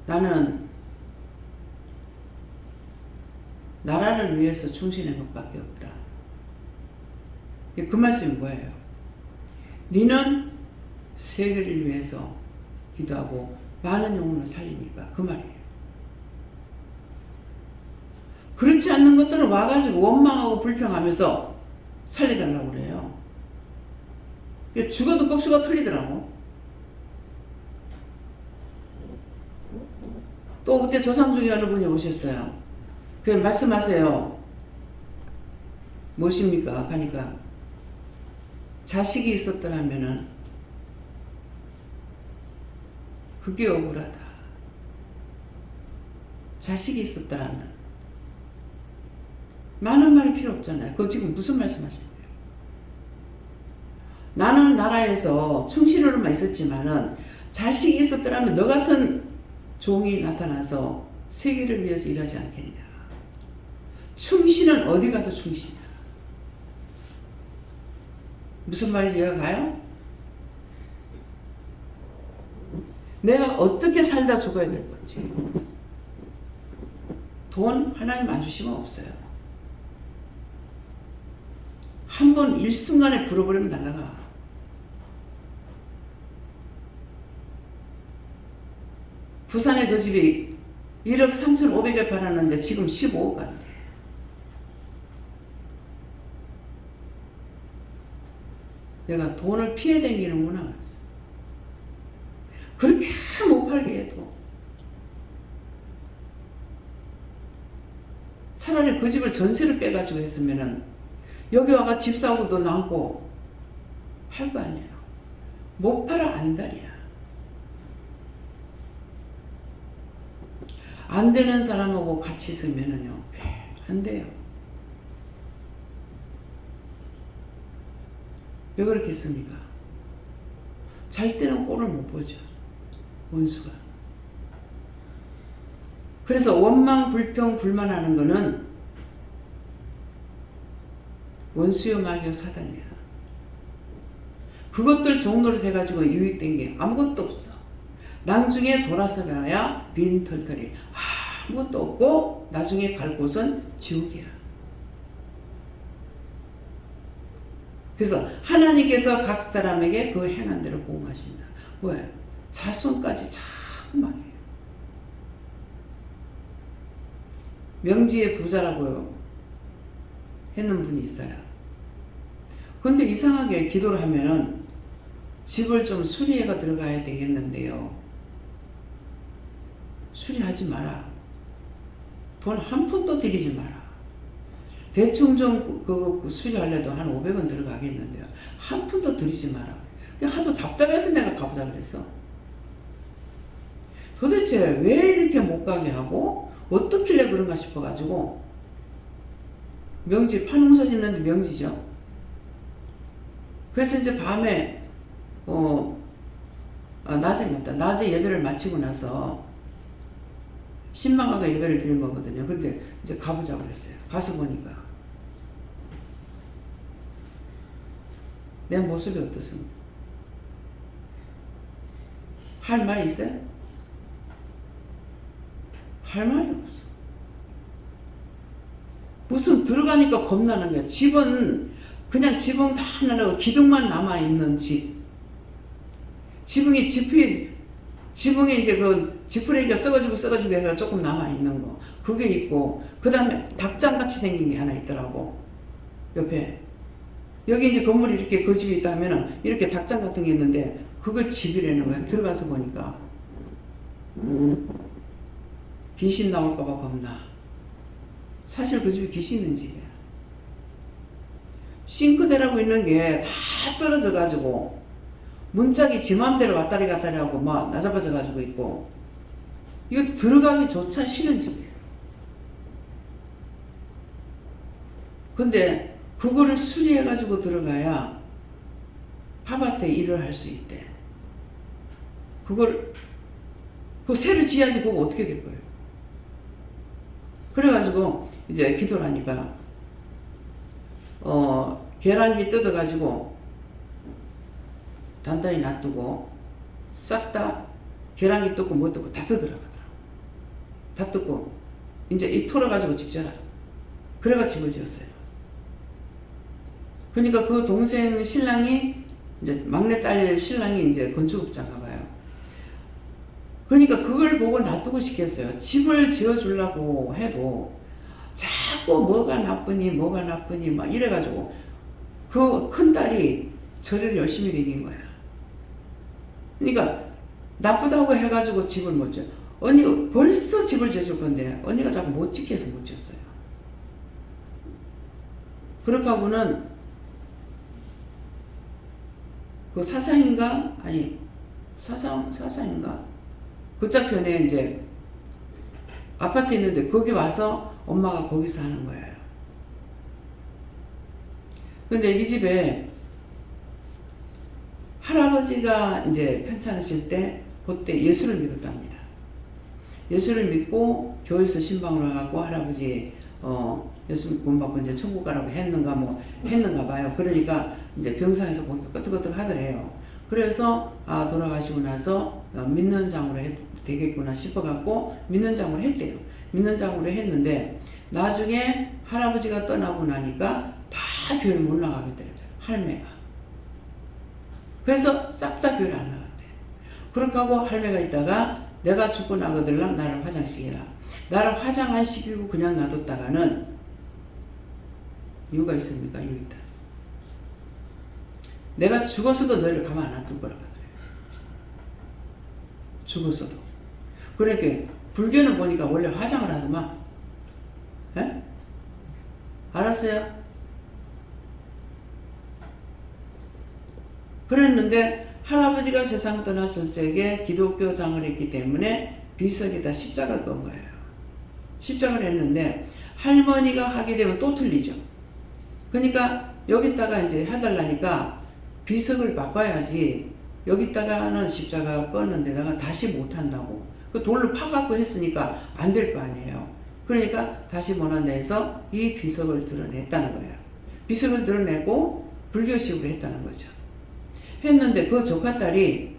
Speaker 1: 나는 나라를 위해서 충신한 것밖에 없다. 그 말씀이 뭐예요? 니는 세계를 위해서 기도하고 많은 영혼을 살리니까 그 말이에요. 그렇지 않는 것들은 와가지고 원망하고 불평하면서 살려달라고 그래요. 죽어도 껍수가 틀리더라고. 또 그때 조상 중에 어느 분이 오셨어요. 그 말씀하세요. 무엇입니까? 하니까 자식이 있었더라면은 그게 억울하다. 자식이 있었더라면 많은 말이 필요 없잖아요. 그거 지금 무슨 말씀하시는 거예요? 나는 나라에서 충신으로만 있었지만은 자식이 있었더라면 너 같은 종이 나타나서 세계를 위해서 일하지 않겠냐. 충신은 어디 가도 충신이야. 무슨 말인지 이해가 가요? 내가 어떻게 살다 죽어야 될 건지. 돈 하나님 안 주시면 없어요. 한 번 일순간에 불어버리면 날아가. 부산에 그 집이 1억 3,500에 팔았는데 지금 15억 안 돼. 내가 돈을 피해 다니는구나. 그렇게 못 팔게 해도 차라리 그 집을 전세를 빼가지고 했으면은 여기 와가 집 사고도 남고 할 거 아니에요. 못 팔아 안달이야. 안 되는 사람하고 같이 있으면은요 안 돼요. 왜 그렇겠습니까? 잘 때는 꼴을 못 보죠. 원수가. 그래서 원망, 불평, 불만하는 거는 원수요 마귀요 사단이야. 그것들 종로로 돼가지고 유익된 게 아무것도 없어. 나중에 돌아서봐야 빈털털이 아무것도 없고 나중에 갈 곳은 지옥이야. 그래서 하나님께서 각 사람에게 그 행한 대로 보응하신다. 뭐야? 자손까지 자꾸 망해요. 명지의 부자라고 했는 분이 있어요. 근데 이상하게 기도를 하면은 집을 좀 수리해가 들어가야 되겠는데요. 수리하지 마라. 돈 한 푼도 들이지 마라. 대충 좀 수리하려도 한 500원 들어가겠는데요. 한 푼도 들이지 마라. 하도 답답해서 내가 가보자 그랬어. 도대체 왜 이렇게 못 가게 하고 어떻길래 그런가 싶어가지고 명지 판홍서 짓는데 명지죠. 그래서 이제 밤에 낮에 예배를 마치고 나서 신방하고 예배를 드린 거거든요. 근데 이제 가보자고 그랬어요. 가서 보니까 내 모습이 어떻습니까? 할 말이 있어요? 할 말이 없어. 무슨 들어가니까 겁나는 거야. 집은 그냥 지붕 다 날라고 기둥만 남아있는 집. 지붕에 이제 그 지푸레기가 썩어지고 해서 조금 남아있는 거. 그게 있고, 그 다음에 닭장같이 생긴 게 하나 있더라고. 옆에. 여기 이제 건물이 이렇게 그 집이 있다면은 이렇게 닭장 같은 게 있는데, 그걸 집이라는 거야. 들어가서 보니까. 귀신 나올까봐 겁나. 사실 그 집이 귀신 있는 집이야. 싱크대라고 있는 게 다 떨어져가지고, 문짝이 지 맘대로 왔다리 갔다리 하고 막 나잡아져가지고 있고, 이거 들어가기조차 싫은 집이에요. 근데 그거를 수리해가지고 들어가야 팝아트에 일을 할 수 있대. 그거 새로 지어야지 그거 어떻게 될 거예요. 그래가지고 이제 기도를 하니까 계란기 뜯어가지고 단단히 놔두고 싹 다 계란기 뜯고 못 뜯고 다 뜯어나가더라고. 다 뜯고 이제 이 털어가지고 집 져라. 그래가 집을 지었어요. 그러니까 그 동생 신랑이 이제 막내딸 신랑이 이제 건축업자인가 봐요. 그러니까 그걸 보고 놔두고 싶겠어요. 집을 지어주려고 해도 자꾸 뭐가 나쁘니 막 이래가지고 그 큰딸이 저를 열심히 다닌 거야. 그러니까 나쁘다고 해가지고 집을 못 지어. 언니가 벌써 집을 지어줄 건데 언니가 자꾸 못 짓게 해서 못 지었어요. 그렇게 하고는 그 사상인가? 아니 사상인가? 그 좌편에 이제 아파트 있는데 거기 와서 엄마가 거기서 하는 거예요. 근데 이 집에 할아버지가 이제 편찮으실 때 그때 예수를 믿었답니다. 예수를 믿고 교회에서 신방을 와갖고 할아버지 예수 구원받고 이제 천국 가라고 했는가 봐요. 그러니까 이제 병상에서 보니까 끄떡끄떡 하더래요. 그래서 돌아가시고 나서 믿는 장으로 해도 되겠구나 싶어갖고 믿는 장으로 했대요. 믿는 장으로 했는데 나중에 할아버지가 떠나고 나니까 다 교회를 못 나가겠대요. 할매가. 그래서 싹 다 교회를 안 나갔대. 그렇게 하고 할매가 있다가 내가 죽고 나거들랑 나를 화장시키라. 나를 화장 안 시키고 그냥 놔뒀다가는 이유가 있습니까? 이유 있다. 내가 죽었어도 너희를 가만 안 놔둘 거라고 그래요. 죽었어도. 그러니까 불교는 보니까 원래 화장을 하더만. 에? 알았어요? 그랬는데 할아버지가 세상 떠났을 적에 기독교 장을 했기 때문에 비석에다 십자가를 건 거예요. 십자가를 했는데 할머니가 하게 되면 또 틀리죠. 그러니까 여기다가 이제 해달라니까 비석을 바꿔야지 여기다가는 십자가 껐는데 내가 다시 못한다고. 그 돌로 파갖고 했으니까 안 될 거 아니에요. 그러니까 다시 못한다 해서 이 비석을 드러냈다는 거예요. 비석을 드러내고 불교식으로 했다는 거죠. 했는데 그 조카딸이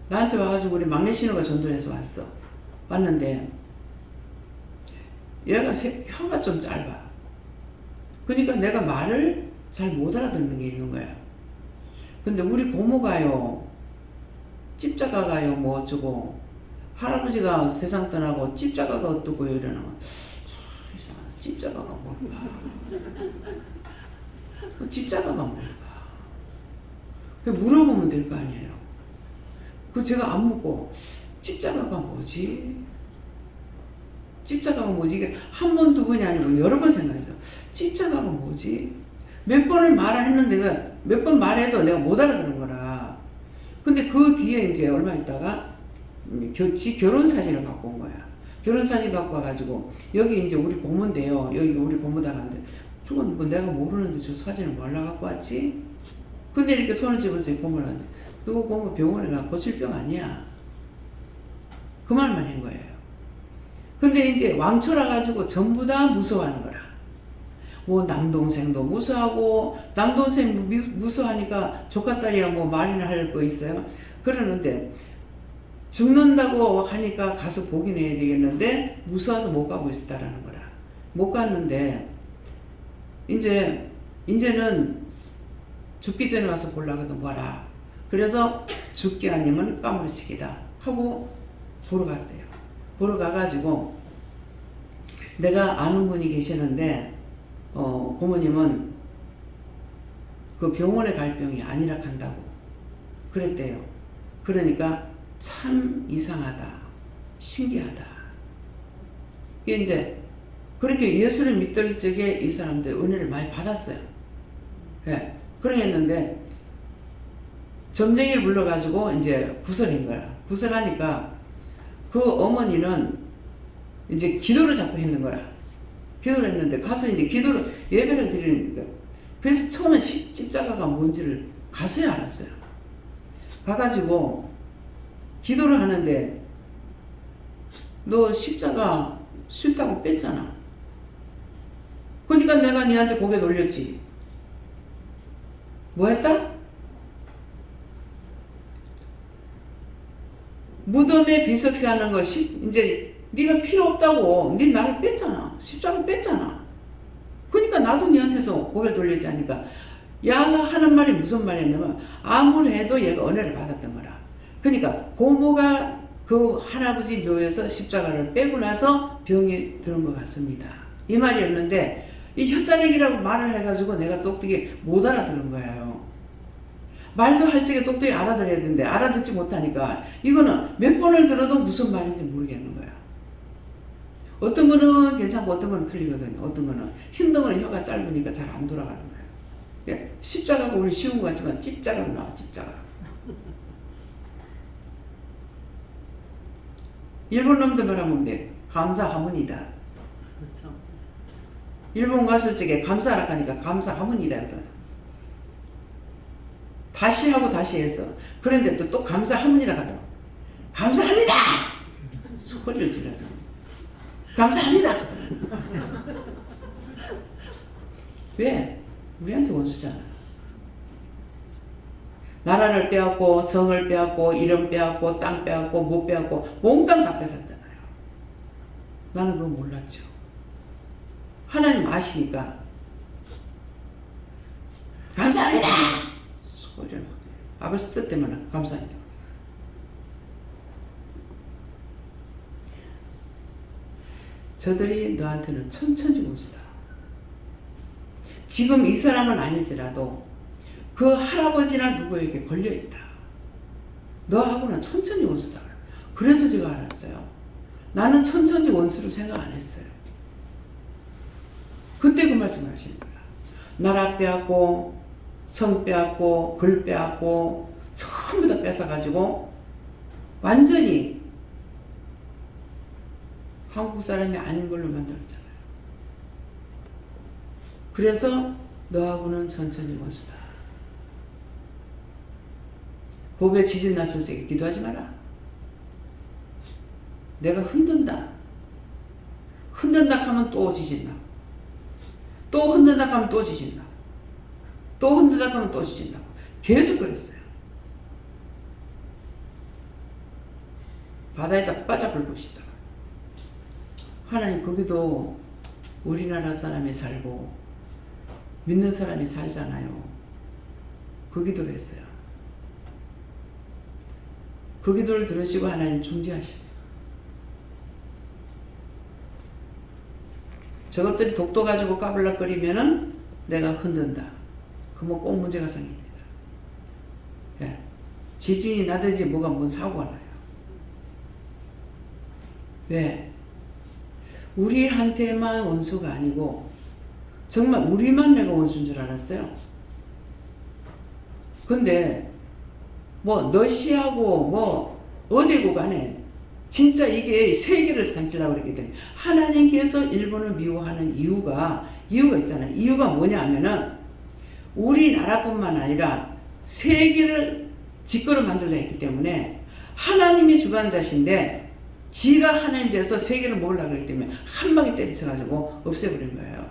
Speaker 1: 나한테 와가지고 우리 막내 신우가 전도를 해서 왔어. 왔는데 얘가 혀가 좀 짧아. 그러니까 내가 말을 잘 못 알아듣는 게 있는 거야. 근데 우리 고모가요, 찝자가가요, 뭐 어쩌고, 할아버지가 세상 떠나고 찝자가가 어떠고 이러는 거. 이상하다. 찝자가가 뭘까? 그 찝자가가 뭘까? 물어보면 될 거 아니에요. 그 제가 안 묻고 찝자가가 뭐지? 집자가가 뭐지? 이게 한 번, 두 번이 아니고 여러 번 생각해서 집자가가 뭐지? 몇 번을 말했는데 내가 몇 번 말해도 내가 못 알아듣는 거라. 근데 그 뒤에 이제 얼마 있다가 지 결혼 사진을 갖고 온 거야. 결혼 사진 갖고 와가지고 여기 이제 우리 고모인데요. 여기 우리 고모다 하는데 그건 뭐 내가 모르는데 저 사진을 뭘로 갖고 왔지? 근데 이렇게 손을 집어서 고모를 하는데 누구 고모 병원에 가 고칠 병 아니야. 그 말만 한 거예요. 근데 이제 왕초라 가지고 전부 다 무서워하는 거라. 뭐 남동생도 무서워하고 남동생 무서워하니까 조카딸이야 뭐 말이나 할 거 있어요. 그러는데 죽는다고 하니까 가서 보긴 해야 되겠는데 무서워서 못 가고 있었다라는 거라. 못 갔는데 이제는 죽기 전에 와서 보려거든 봐라. 그래서 죽기 아니면 까무러치기다 하고 보러 갔대요. 보러 가가지고 내가 아는 분이 계시는데 고모님은 그 병원에 갈 병이 아니라 간다고 그랬대요. 그러니까 참 이상하다, 신기하다. 이게 이제 그렇게 예수를 믿을 적에 이 사람들 은혜를 많이 받았어요. 예. 그러겠는데 점쟁이를 불러가지고 이제 구설인 거야. 구설하니까 그 어머니는 이제 기도를 자꾸 했는 거야. 기도를 했는데 가서 이제 기도를 예배를 드리는 거야. 그래서 처음에 십자가가 뭔지를 가서야 알았어요. 가가지고 기도를 하는데 너 십자가 싫다고 뺐잖아. 그러니까 내가 니한테 고개 돌렸지. 뭐 했다? 무덤에 비석시하는 거 이제 네가 필요 없다고 네 나를 뺐잖아. 십자가 뺐잖아. 그러니까 나도 니한테서 고개를 돌리지 않으니까 야가 하는 말이 무슨 말이냐면 아무래도 얘가 은혜를 받았던 거라. 그러니까 고모가 그 할아버지 묘에서 십자가를 빼고 나서 병이 드는 것 같습니다. 이 말이었는데 이 혀자락이라고 말을 해가지고 내가 똑똑히 못 알아듣는 거예요. 말도 할 적에 똑똑히 알아들어야 되는데 알아듣지 못하니까 이거는 몇 번을 들어도 무슨 말인지 모르겠는 거야. 어떤 거는 괜찮고 어떤 거는 틀리거든요. 어떤 거는 힘든 거는 혀가 짧으니까 잘 안 돌아가는 거예요. 십자가가 우리 쉬운 거 같지만 찝자가로 나와. 찝자가. 일본 놈들 말하면 돼. 감사하문이다. 일본 갔을 적에 감사하라 하니까 감사하문이다. 다시 하고 다시 했어. 그런데 또 감사합니다 하더라고. 감사합니다! 소리를 질러서. 감사합니다! 하더라고. 왜? 우리한테 원수잖아. 나라를 빼앗고 성을 빼앗고 이름 빼앗고 땅 빼앗고 못 빼앗고 몽땅 다 뺏었잖아요. 나는 그거 몰랐죠. 하나님 아시니까 감사합니다! 소리를 막 악을 쓸 때만 감사합니다. 저들이 너한테는 천천히 원수다. 지금 이 사람은 아닐지라도 그 할아버지나 누구에게 걸려있다. 너하고는 천천히 원수다. 그래서 제가 알았어요. 나는 천천히 원수를 생각 안 했어요. 그때 그 말씀을 하시는 거야. 나라 빼앗고 성 빼앗고 글 빼앗고 전부 다 뺏어가지고 완전히 한국 사람이 아닌 걸로 만들었잖아요. 그래서 너하고는 천천히 원수다. 고베 지진 났을 적에 기도하지 마라. 내가 흔든다. 흔든다 하면 또 지진 나. 또 흔든다 하면 또 지진 나. 또 흔들다 하면 또 지진다고. 계속 그랬어요. 바다에다 빠져 긁고 싶다. 하나님 거기도 우리나라 사람이 살고 믿는 사람이 살잖아요. 그 기도를 했어요. 그 기도를 들으시고 하나님 중지하셨어요. 저것들이 독도 가지고 까불락거리면은 내가 흔든다. 그러면 꼭 문제가 생깁니다. 예. 지진이 나든지 뭐가 뭔 사고가 나요. 왜? 우리한테만 원수가 아니고 정말 우리만 내가 원수인 줄 알았어요. 근데 뭐 러시아고 뭐 어디고 간에 진짜 이게 세계를 삼키려고 그랬기 때문에 하나님께서 일본을 미워하는 이유가 있잖아요. 이유가 뭐냐 하면은 우리나라뿐만 아니라 세계를 짓거려 만들려 했기 때문에 하나님이 주관자신데 지가 하나님 돼서 세계를 먹으려고 그랬기 때문에 한 방에 때리쳐가지고 없애버린 거예요.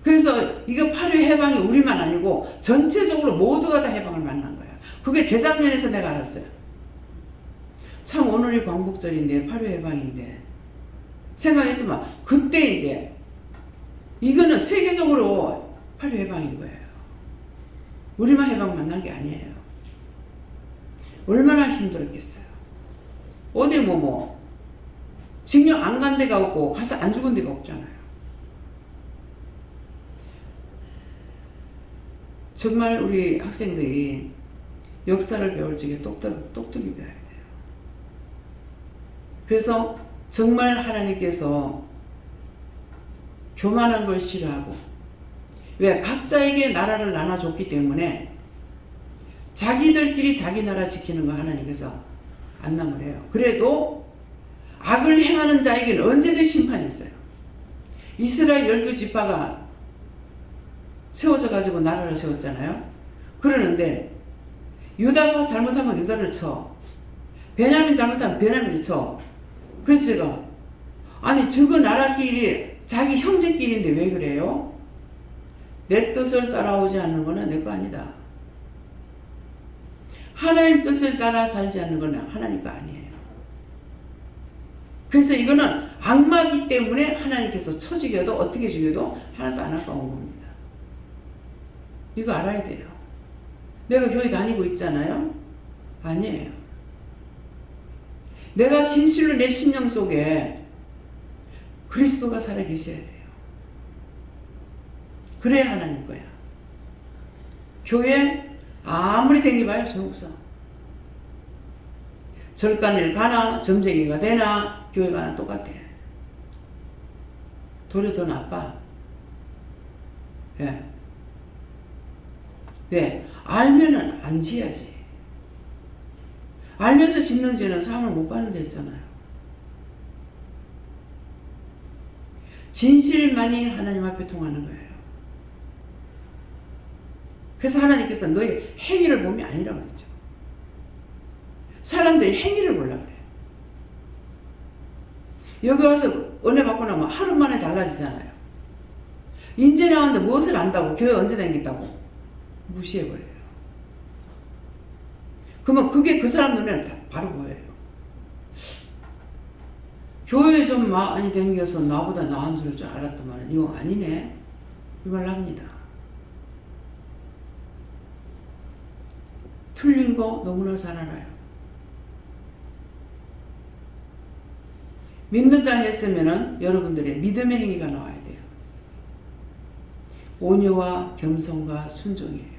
Speaker 1: 그래서 이거 8.25 해방이 우리만 아니고 전체적으로 모두가 다 해방을 만난 거예요. 그게 재작년에서 내가 알았어요. 참 오늘이 광복절인데 8.25 해방인데 생각했더만 그때 이제 이거는 세계적으로 8.25 해방인 거예요. 우리만 해방 만난 게 아니에요. 얼마나 힘들었겠어요. 어디 징용 안 간 데가 없고 가서 안 죽은 데가 없잖아요. 정말 우리 학생들이 역사를 배울 적에 똑똑히 배워야 돼요. 그래서 정말 하나님께서 교만한 걸 싫어하고 왜 각자에게 나라를 나눠줬기 때문에 자기들끼리 자기 나라 지키는 거 하나님께서 안 남으래요. 그래도 악을 행하는 자에게는 언제든 심판이 있어요. 이스라엘 12지파가 세워져 가지고 나라를 세웠잖아요. 그러는데 유다가 잘못하면 유다를 쳐, 베냐민 잘못하면 베냐민을 쳐. 그래서 제가 아니 저거 나라끼리 자기 형제끼리인데 왜 그래요? 내 뜻을 따라오지 않는 거는 내 거 아니다. 하나님 뜻을 따라 살지 않는 거는 하나님 거 아니에요. 그래서 이거는 악마기 때문에 하나님께서 쳐 죽여도 어떻게 죽여도 하나도 안 아까운 겁니다. 이거 알아야 돼요. 내가 교회 다니고 있잖아요. 아니에요. 내가 진실로 내 심령 속에 그리스도가 살아계셔야 돼요. 그래야 하나님 거야. 교회 아무리 댕기봐야 소용없어. 절간을 가나 점쟁이가 되나 교회 가나 똑같아. 도리어 더 나빠. 예. 왜? 알면은 안 지어야지. 알면서 짓는 죄는 사함을 못 받는 데 있잖아요. 진실만이 하나님 앞에 통하는 거예요. 그래서 하나님께서 너희 행위를 보면 아니라고 그랬죠. 사람들이 행위를 보려고 그래요. 여기 와서 은혜 받고 나면 하루 만에 달라지잖아요. 인제 나왔는데 무엇을 안다고 교회 언제 다니겠다고 무시해버려요. 그러면 그게 그 사람 눈에는 다 바로 보여요. 교회 좀 많이 다녀서 나보다 나은 줄 알았더만 이거 아니네. 이 말 합니다. 틀린 거 너무나 잘 알아요. 믿는다 했으면은 여러분들의 믿음의 행위가 나와야 돼요. 온유와 겸손과 순종이에요.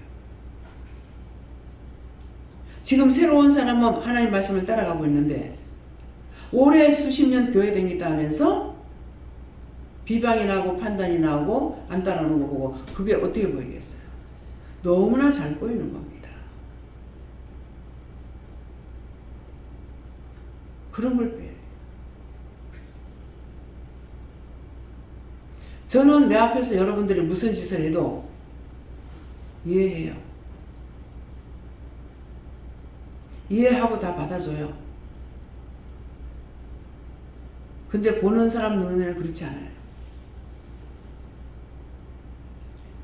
Speaker 1: 지금 새로운 사람은 하나님 말씀을 따라가고 있는데 올해 수십 년 교회 다니다 하면서 비방이 나고 판단이 나고 안 따라오는 거 보고 그게 어떻게 보이겠어요? 너무나 잘 보이는 겁니다. 그런 걸 빼야 돼요. 저는 내 앞에서 여러분들이 무슨 짓을 해도 이해해요. 이해하고 다 받아줘요. 근데 보는 사람 눈에는 그렇지 않아요.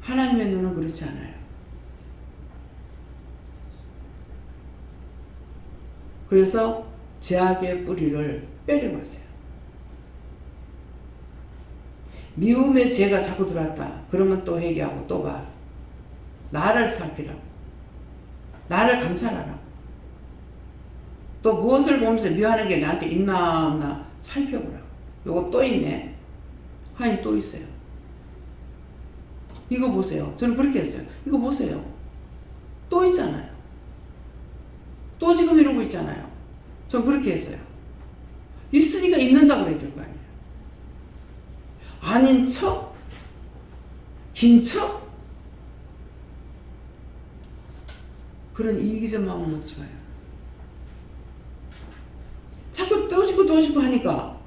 Speaker 1: 하나님의 눈은 그렇지 않아요. 그래서 죄악의 뿌리를 빼려고 하세요. 미움의 죄가 자꾸 들어왔다. 그러면 또 회개하고 또 봐. 나를 살피라고. 나를 감찰하라고. 또 무엇을 보면서 미워하는 게 나한테 있나 없나 살펴보라고. 요거 또 있네. 하긴 또 있어요. 이거 보세요. 저는 그렇게 했어요. 이거 보세요. 또 있잖아요. 또 지금 이러고 있잖아요. 전 그렇게 했어요. 있으니까 있는다고 그래야 될 거 아니에요. 아닌 척? 긴 척? 그런 이기적 마음을 먹지 마요. 자꾸 또 지고 하니까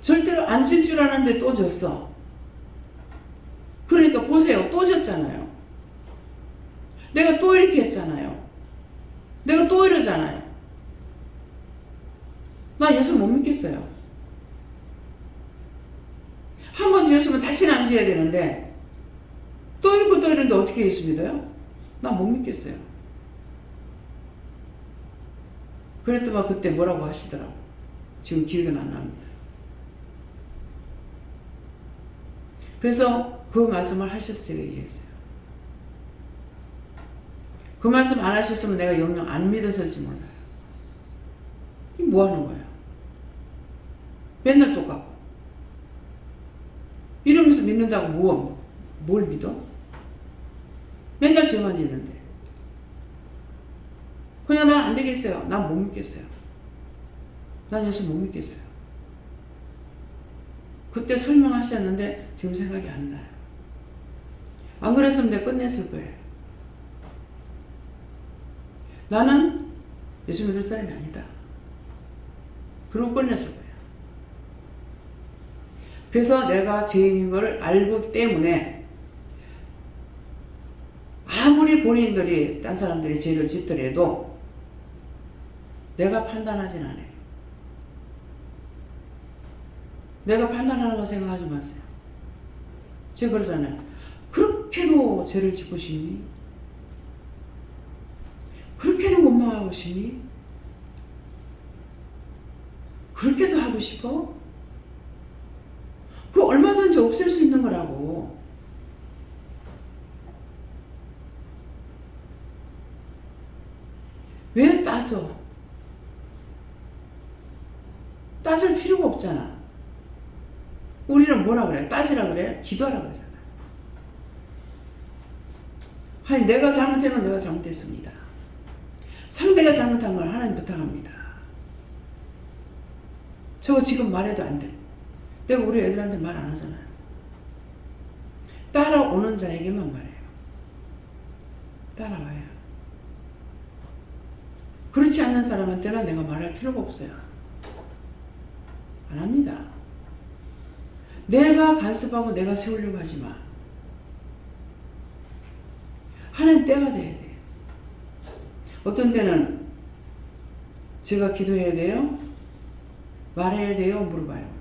Speaker 1: 절대로 안 질 줄 알았는데 또 졌어. 그러니까 보세요. 또 졌잖아요. 내가 또 이렇게 했잖아요. 내가 또 이러잖아요. 나 예수 못 믿겠어요. 한 번 지었으면 다시는 안 지어야 되는데 또 이러고 또 이러는데 어떻게 예수 믿어요? 나 못 믿겠어요. 그랬더만 그때 뭐라고 하시더라고. 지금 기억은 안 납니다. 그래서 그 말씀을 하셔서 제가 이해했어요. 그 말씀 안 하셨으면 내가 영영 안 믿었을지 몰라요. 이 뭐 하는 거예요? 맨날 똑같고. 이러면서 믿는다고 뭘 믿어? 맨날 저만 있는데. 그냥 난 안 되겠어요. 난 못 믿겠어요. 난 예수 못 믿겠어요. 그때 설명하셨는데 지금 생각이 안 나요. 안 그랬으면 내가 끝냈을 거예요. 나는 예수 믿을 사람이 아니다. 그러고 끝냈을 거예요. 그래서 내가 죄인인 걸 알고 때문에 아무리 본인들이 딴 사람들이 죄를 짓더라도 내가 판단하진 않아요. 내가 판단하는 거 생각하지 마세요. 제가 그러잖아요. 그렇게도 죄를 짓고 싶니? 그렇게도 원망하고 싶니? 그렇게도 하고 싶어? 그거 얼마든지 없앨 수 있는 거라고. 왜 따져? 따질 필요가 없잖아. 우리는 뭐라 그래? 따지라 그래? 기도하라 그러잖아. 아니, 내가 잘못한 건 내가 잘못했습니다. 상대가 잘못한 걸 하나님 부탁합니다. 저거 지금 말해도 안 돼. 내가 우리 애들한테 말 안 하잖아요. 따라오는 자에게만 말해요. 따라와요. 그렇지 않는 사람한테는 내가 말할 필요가 없어요. 안 합니다. 내가 간섭하고 내가 세우려고 하지 마. 하나님 때가 돼야 돼. 어떤 때는 제가 기도해야 돼요? 말해야 돼요? 물어봐요.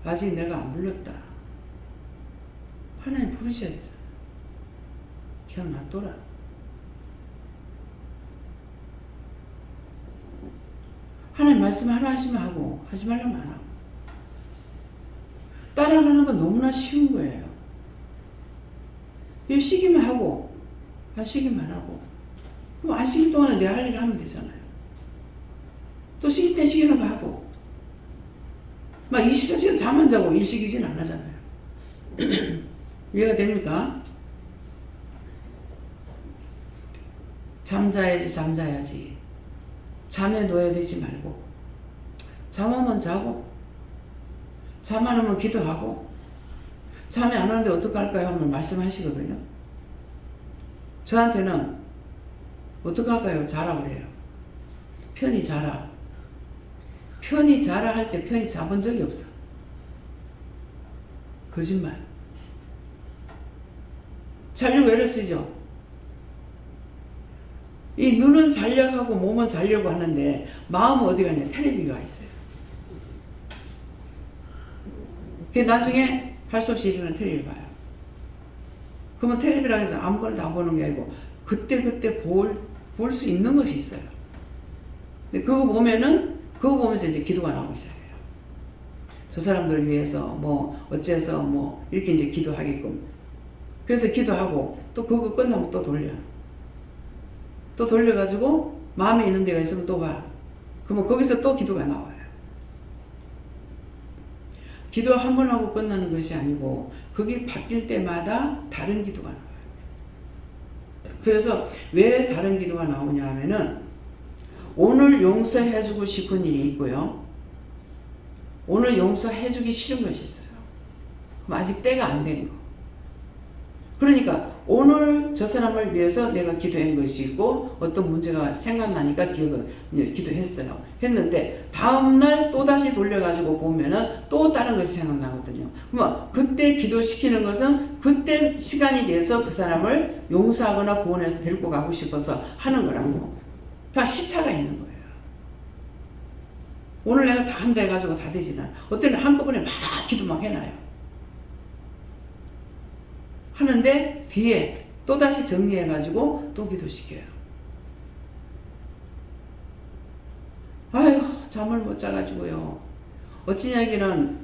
Speaker 1: 아직 내가 안 불렀다. 하나님 부르셔야 되잖아. 그냥 놔둬라. 하나님 말씀 하나 하시면 하고 하지 말라면 안 하고. 따라가는 건 너무나 쉬운 거예요. 쉬기만 하고 안 쉬기만 하고 그럼 안 쉬기 동안에 내 할 일을 하면 되잖아요. 또 쉬기 때 쉬기는 거 하고 막 24시간 잠 안 자고 일 시키진 안 하잖아요. 이해가 됩니까? 잠자야지. 잠에 놓아야 되지 말고 잠오면 자고 잠 안 오면 기도하고 잠이 안 오는데 어떡할까요? 하면 말씀하시거든요. 저한테는 어떡할까요? 자라 그래요. 편히 자라. 편히 자라 할 때 편히 자본 적이 없어. 거짓말. 자려고 애를 쓰죠. 이 눈은 자려고 하고 몸은 자려고 하는데 마음은 어디 가냐? 텔레비가 있어요. 그 나중에 할 수 없이 일어나는 텔레비 봐요. 그러면 텔레비라고 해서 아무거나 다 보는 게 아니고 그때 볼 수 있는 것이 있어요. 근데 그거 보면서 이제 기도가 나오기 시작해요. 저 사람들을 위해서 뭐 어째서 뭐 이렇게 이제 기도하게끔. 그래서 기도하고 또 그거 끝나면 또 돌려. 또 돌려가지고 마음에 있는 데가 있으면 또 봐. 그러면 거기서 또 기도가 나와요. 기도 한 번 하고 끝나는 것이 아니고 그게 바뀔 때마다 다른 기도가 나와요. 그래서 왜 다른 기도가 나오냐 하면은 오늘 용서해주고 싶은 일이 있고요. 오늘 용서해주기 싫은 것이 있어요. 그럼 아직 때가 안 된 거. 그러니까 오늘 저 사람을 위해서 내가 기도한 것이 있고 어떤 문제가 생각나니까 기도했어요. 했는데 다음날 또다시 돌려가지고 보면은 또 다른 것이 생각나거든요. 그러면 그때 기도시키는 것은 그때 시간이 돼서 그 사람을 용서하거나 구원해서 데리고 가고 싶어서 하는 거라고. 다 시차가 있는 거예요. 오늘 내가 다 한다 해가지고 다 되지는 않아요. 어때는 한꺼번에 막 기도 막 해놔요. 하는데 뒤에 또다시 정리해가지고 또 기도시켜요. 아휴, 잠을 못 자가지고요. 어찌 이야기는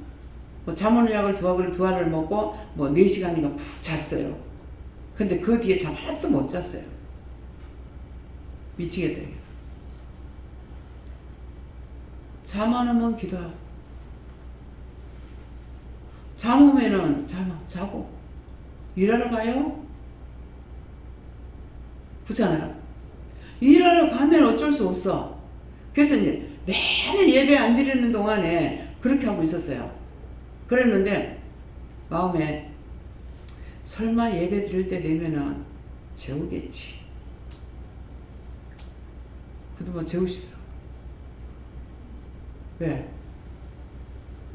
Speaker 1: 뭐 잠오는 약을 두 알을 먹고 뭐 4시간인가 푹 잤어요. 근데 그 뒤에 잠 하나도 못 잤어요. 미치겠다. 잠 안 오면 기도하고, 잠 오면은 자고, 일하러 가요? 그렇잖아요. 일하러 가면 어쩔 수 없어. 그래서 이제 내내 예배 안 드리는 동안에 그렇게 하고 있었어요. 그랬는데 마음에 설마 예배 드릴 때 되면은 재우겠지. 그래도 뭐 재우시더라고. 왜?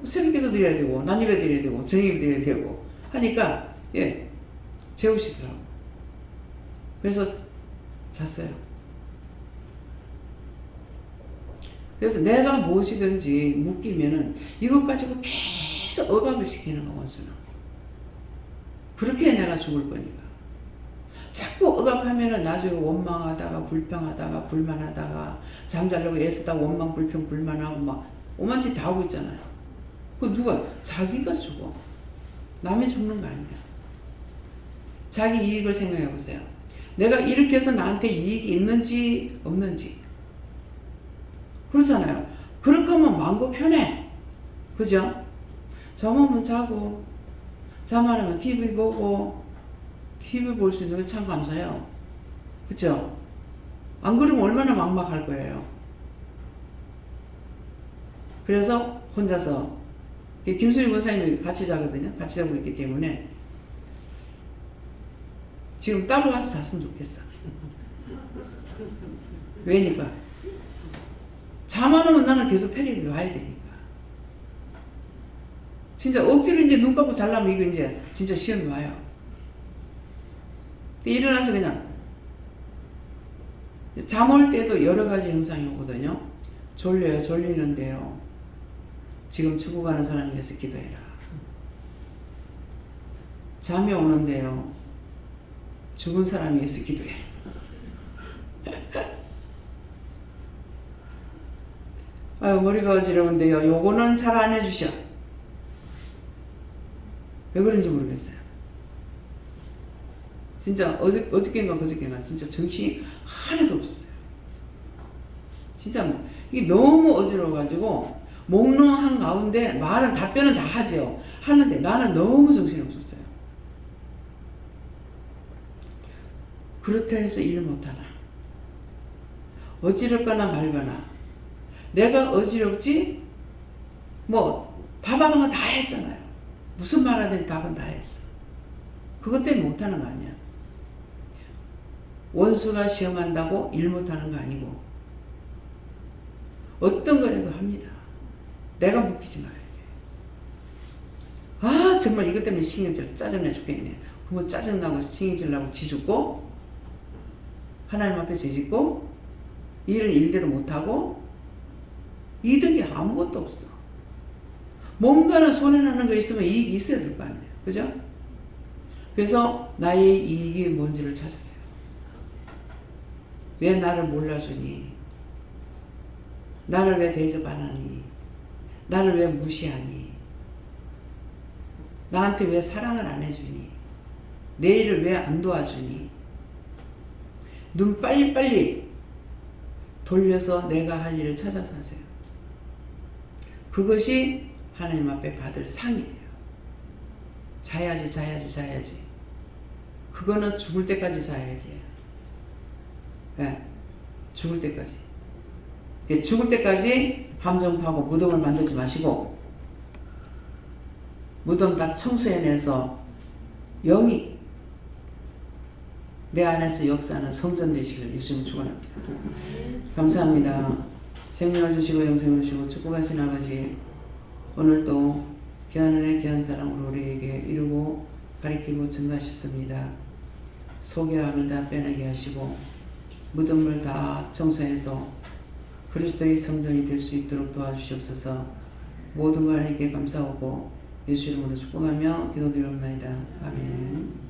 Speaker 1: 새벽기도 드려야 되고 난예배 드려야 되고 정예배 드려야 되고 하니까 재우시더라고. 그래서 잤어요. 그래서 내가 무엇이든지 묶이면은 이것 가지고 계속 억압을 시키는 거, 원수는. 그렇게 내가 죽을 거니까. 자꾸 억압하면은 나중에 원망하다가 불평하다가 불만하다가 잠자려고 애쓰다가 원망 불평 불만하고 막 오만 짓 다 하고 있잖아요. 그 누가? 자기가 죽어. 남이 죽는 거 아니야. 자기 이익을 생각해 보세요. 내가 이렇게 해서 나한테 이익이 있는지 없는지. 그렇잖아요. 그렇게 하면 마음고 편해. 그죠? 잠 오면 자고, 잠 안 오면 TV 보고, TV 볼 수 있는 게 참 감사해요. 그죠? 안 그러면 얼마나 막막할 거예요. 그래서 혼자서, 김수희 권사님이 같이 자거든요. 같이 자고 있기 때문에, 지금 따로 가서 잤으면 좋겠어. 왜니까? 잠 안 오면 나는 계속 텔레비전 봐야 되니까. 진짜 억지로 이제 눈 감고 자려면 이거 이제 진짜 시험이 와요. 일어나서 그냥 잠 올 때도 여러 가지 현상이 오거든요. 졸려요. 졸리는데요. 지금 죽어가는 사람을 위해서 기도해라. 잠이 오는데요. 죽은 사람을 위해서 기도해라. 아유, 머리가 어지러운데요. 요거는 잘 안 해주셔. 왜 그런지 모르겠어요. 진짜 어저께인가 그저께인가 진짜 정신이 하나도 없었어요. 진짜 뭐 이게 너무 어지러워가지고 몽롱한 가운데 말은 답변은 다 하죠. 하는데 나는 너무 정신이 없었어요. 그렇다 해서 일 못하나. 어지럽거나 말거나. 내가 어지럽지? 뭐 답하는 건 다 했잖아요. 무슨 말 하든지 답은 다 했어. 그것 때문에 못하는 거 아니야. 원수가 시험한다고 일 못하는 거 아니고 어떤 거라도 합니다. 내가 묶이지 말아야 돼. 아 정말 이것 때문에 신경질 짜증나 죽겠네. 그러면 짜증나고 신경질나고 지죽고 하나님 앞에 죄짓고 일은 일대로 못하고 이득이 아무것도 없어. 뭔가는 손해나는 거 있으면 이익이 있어야 될 거 아니에요. 그죠? 그래서 나의 이익이 뭔지를 찾으세요. 왜 나를 몰라주니? 나를 왜 대접 안 하니? 나를 왜 무시하니? 나한테 왜 사랑을 안 해주니? 내 일을 왜 안 도와주니? 눈 빨리빨리 돌려서 내가 할 일을 찾아서 하세요. 그것이 하나님 앞에 받을 상이에요. 자야지. 그거는 죽을 때까지 자야지. 네, 죽을 때까지. 죽을 때까지 함정 파고 무덤을 만들지 마시고 무덤 다 청소해내서 영이 내 안에서 역사하는 성전 되시길 예수님 축원합니다. 감사합니다. 생명을 주시고 영생을 주시고 축복하신 아버지, 오늘도 귀한 은혜 귀한 사랑으로 우리에게 이루고 가리키고 증가하셨습니다. 소개함을 다 빼내게 하시고 무덤을 다 청소해서 그리스도의 성전이 될 수 있도록 도와주시옵소서. 모든 걸 하나님께 감사하고 예수 이름으로 축복하며 기도드리옵나이다. 아멘.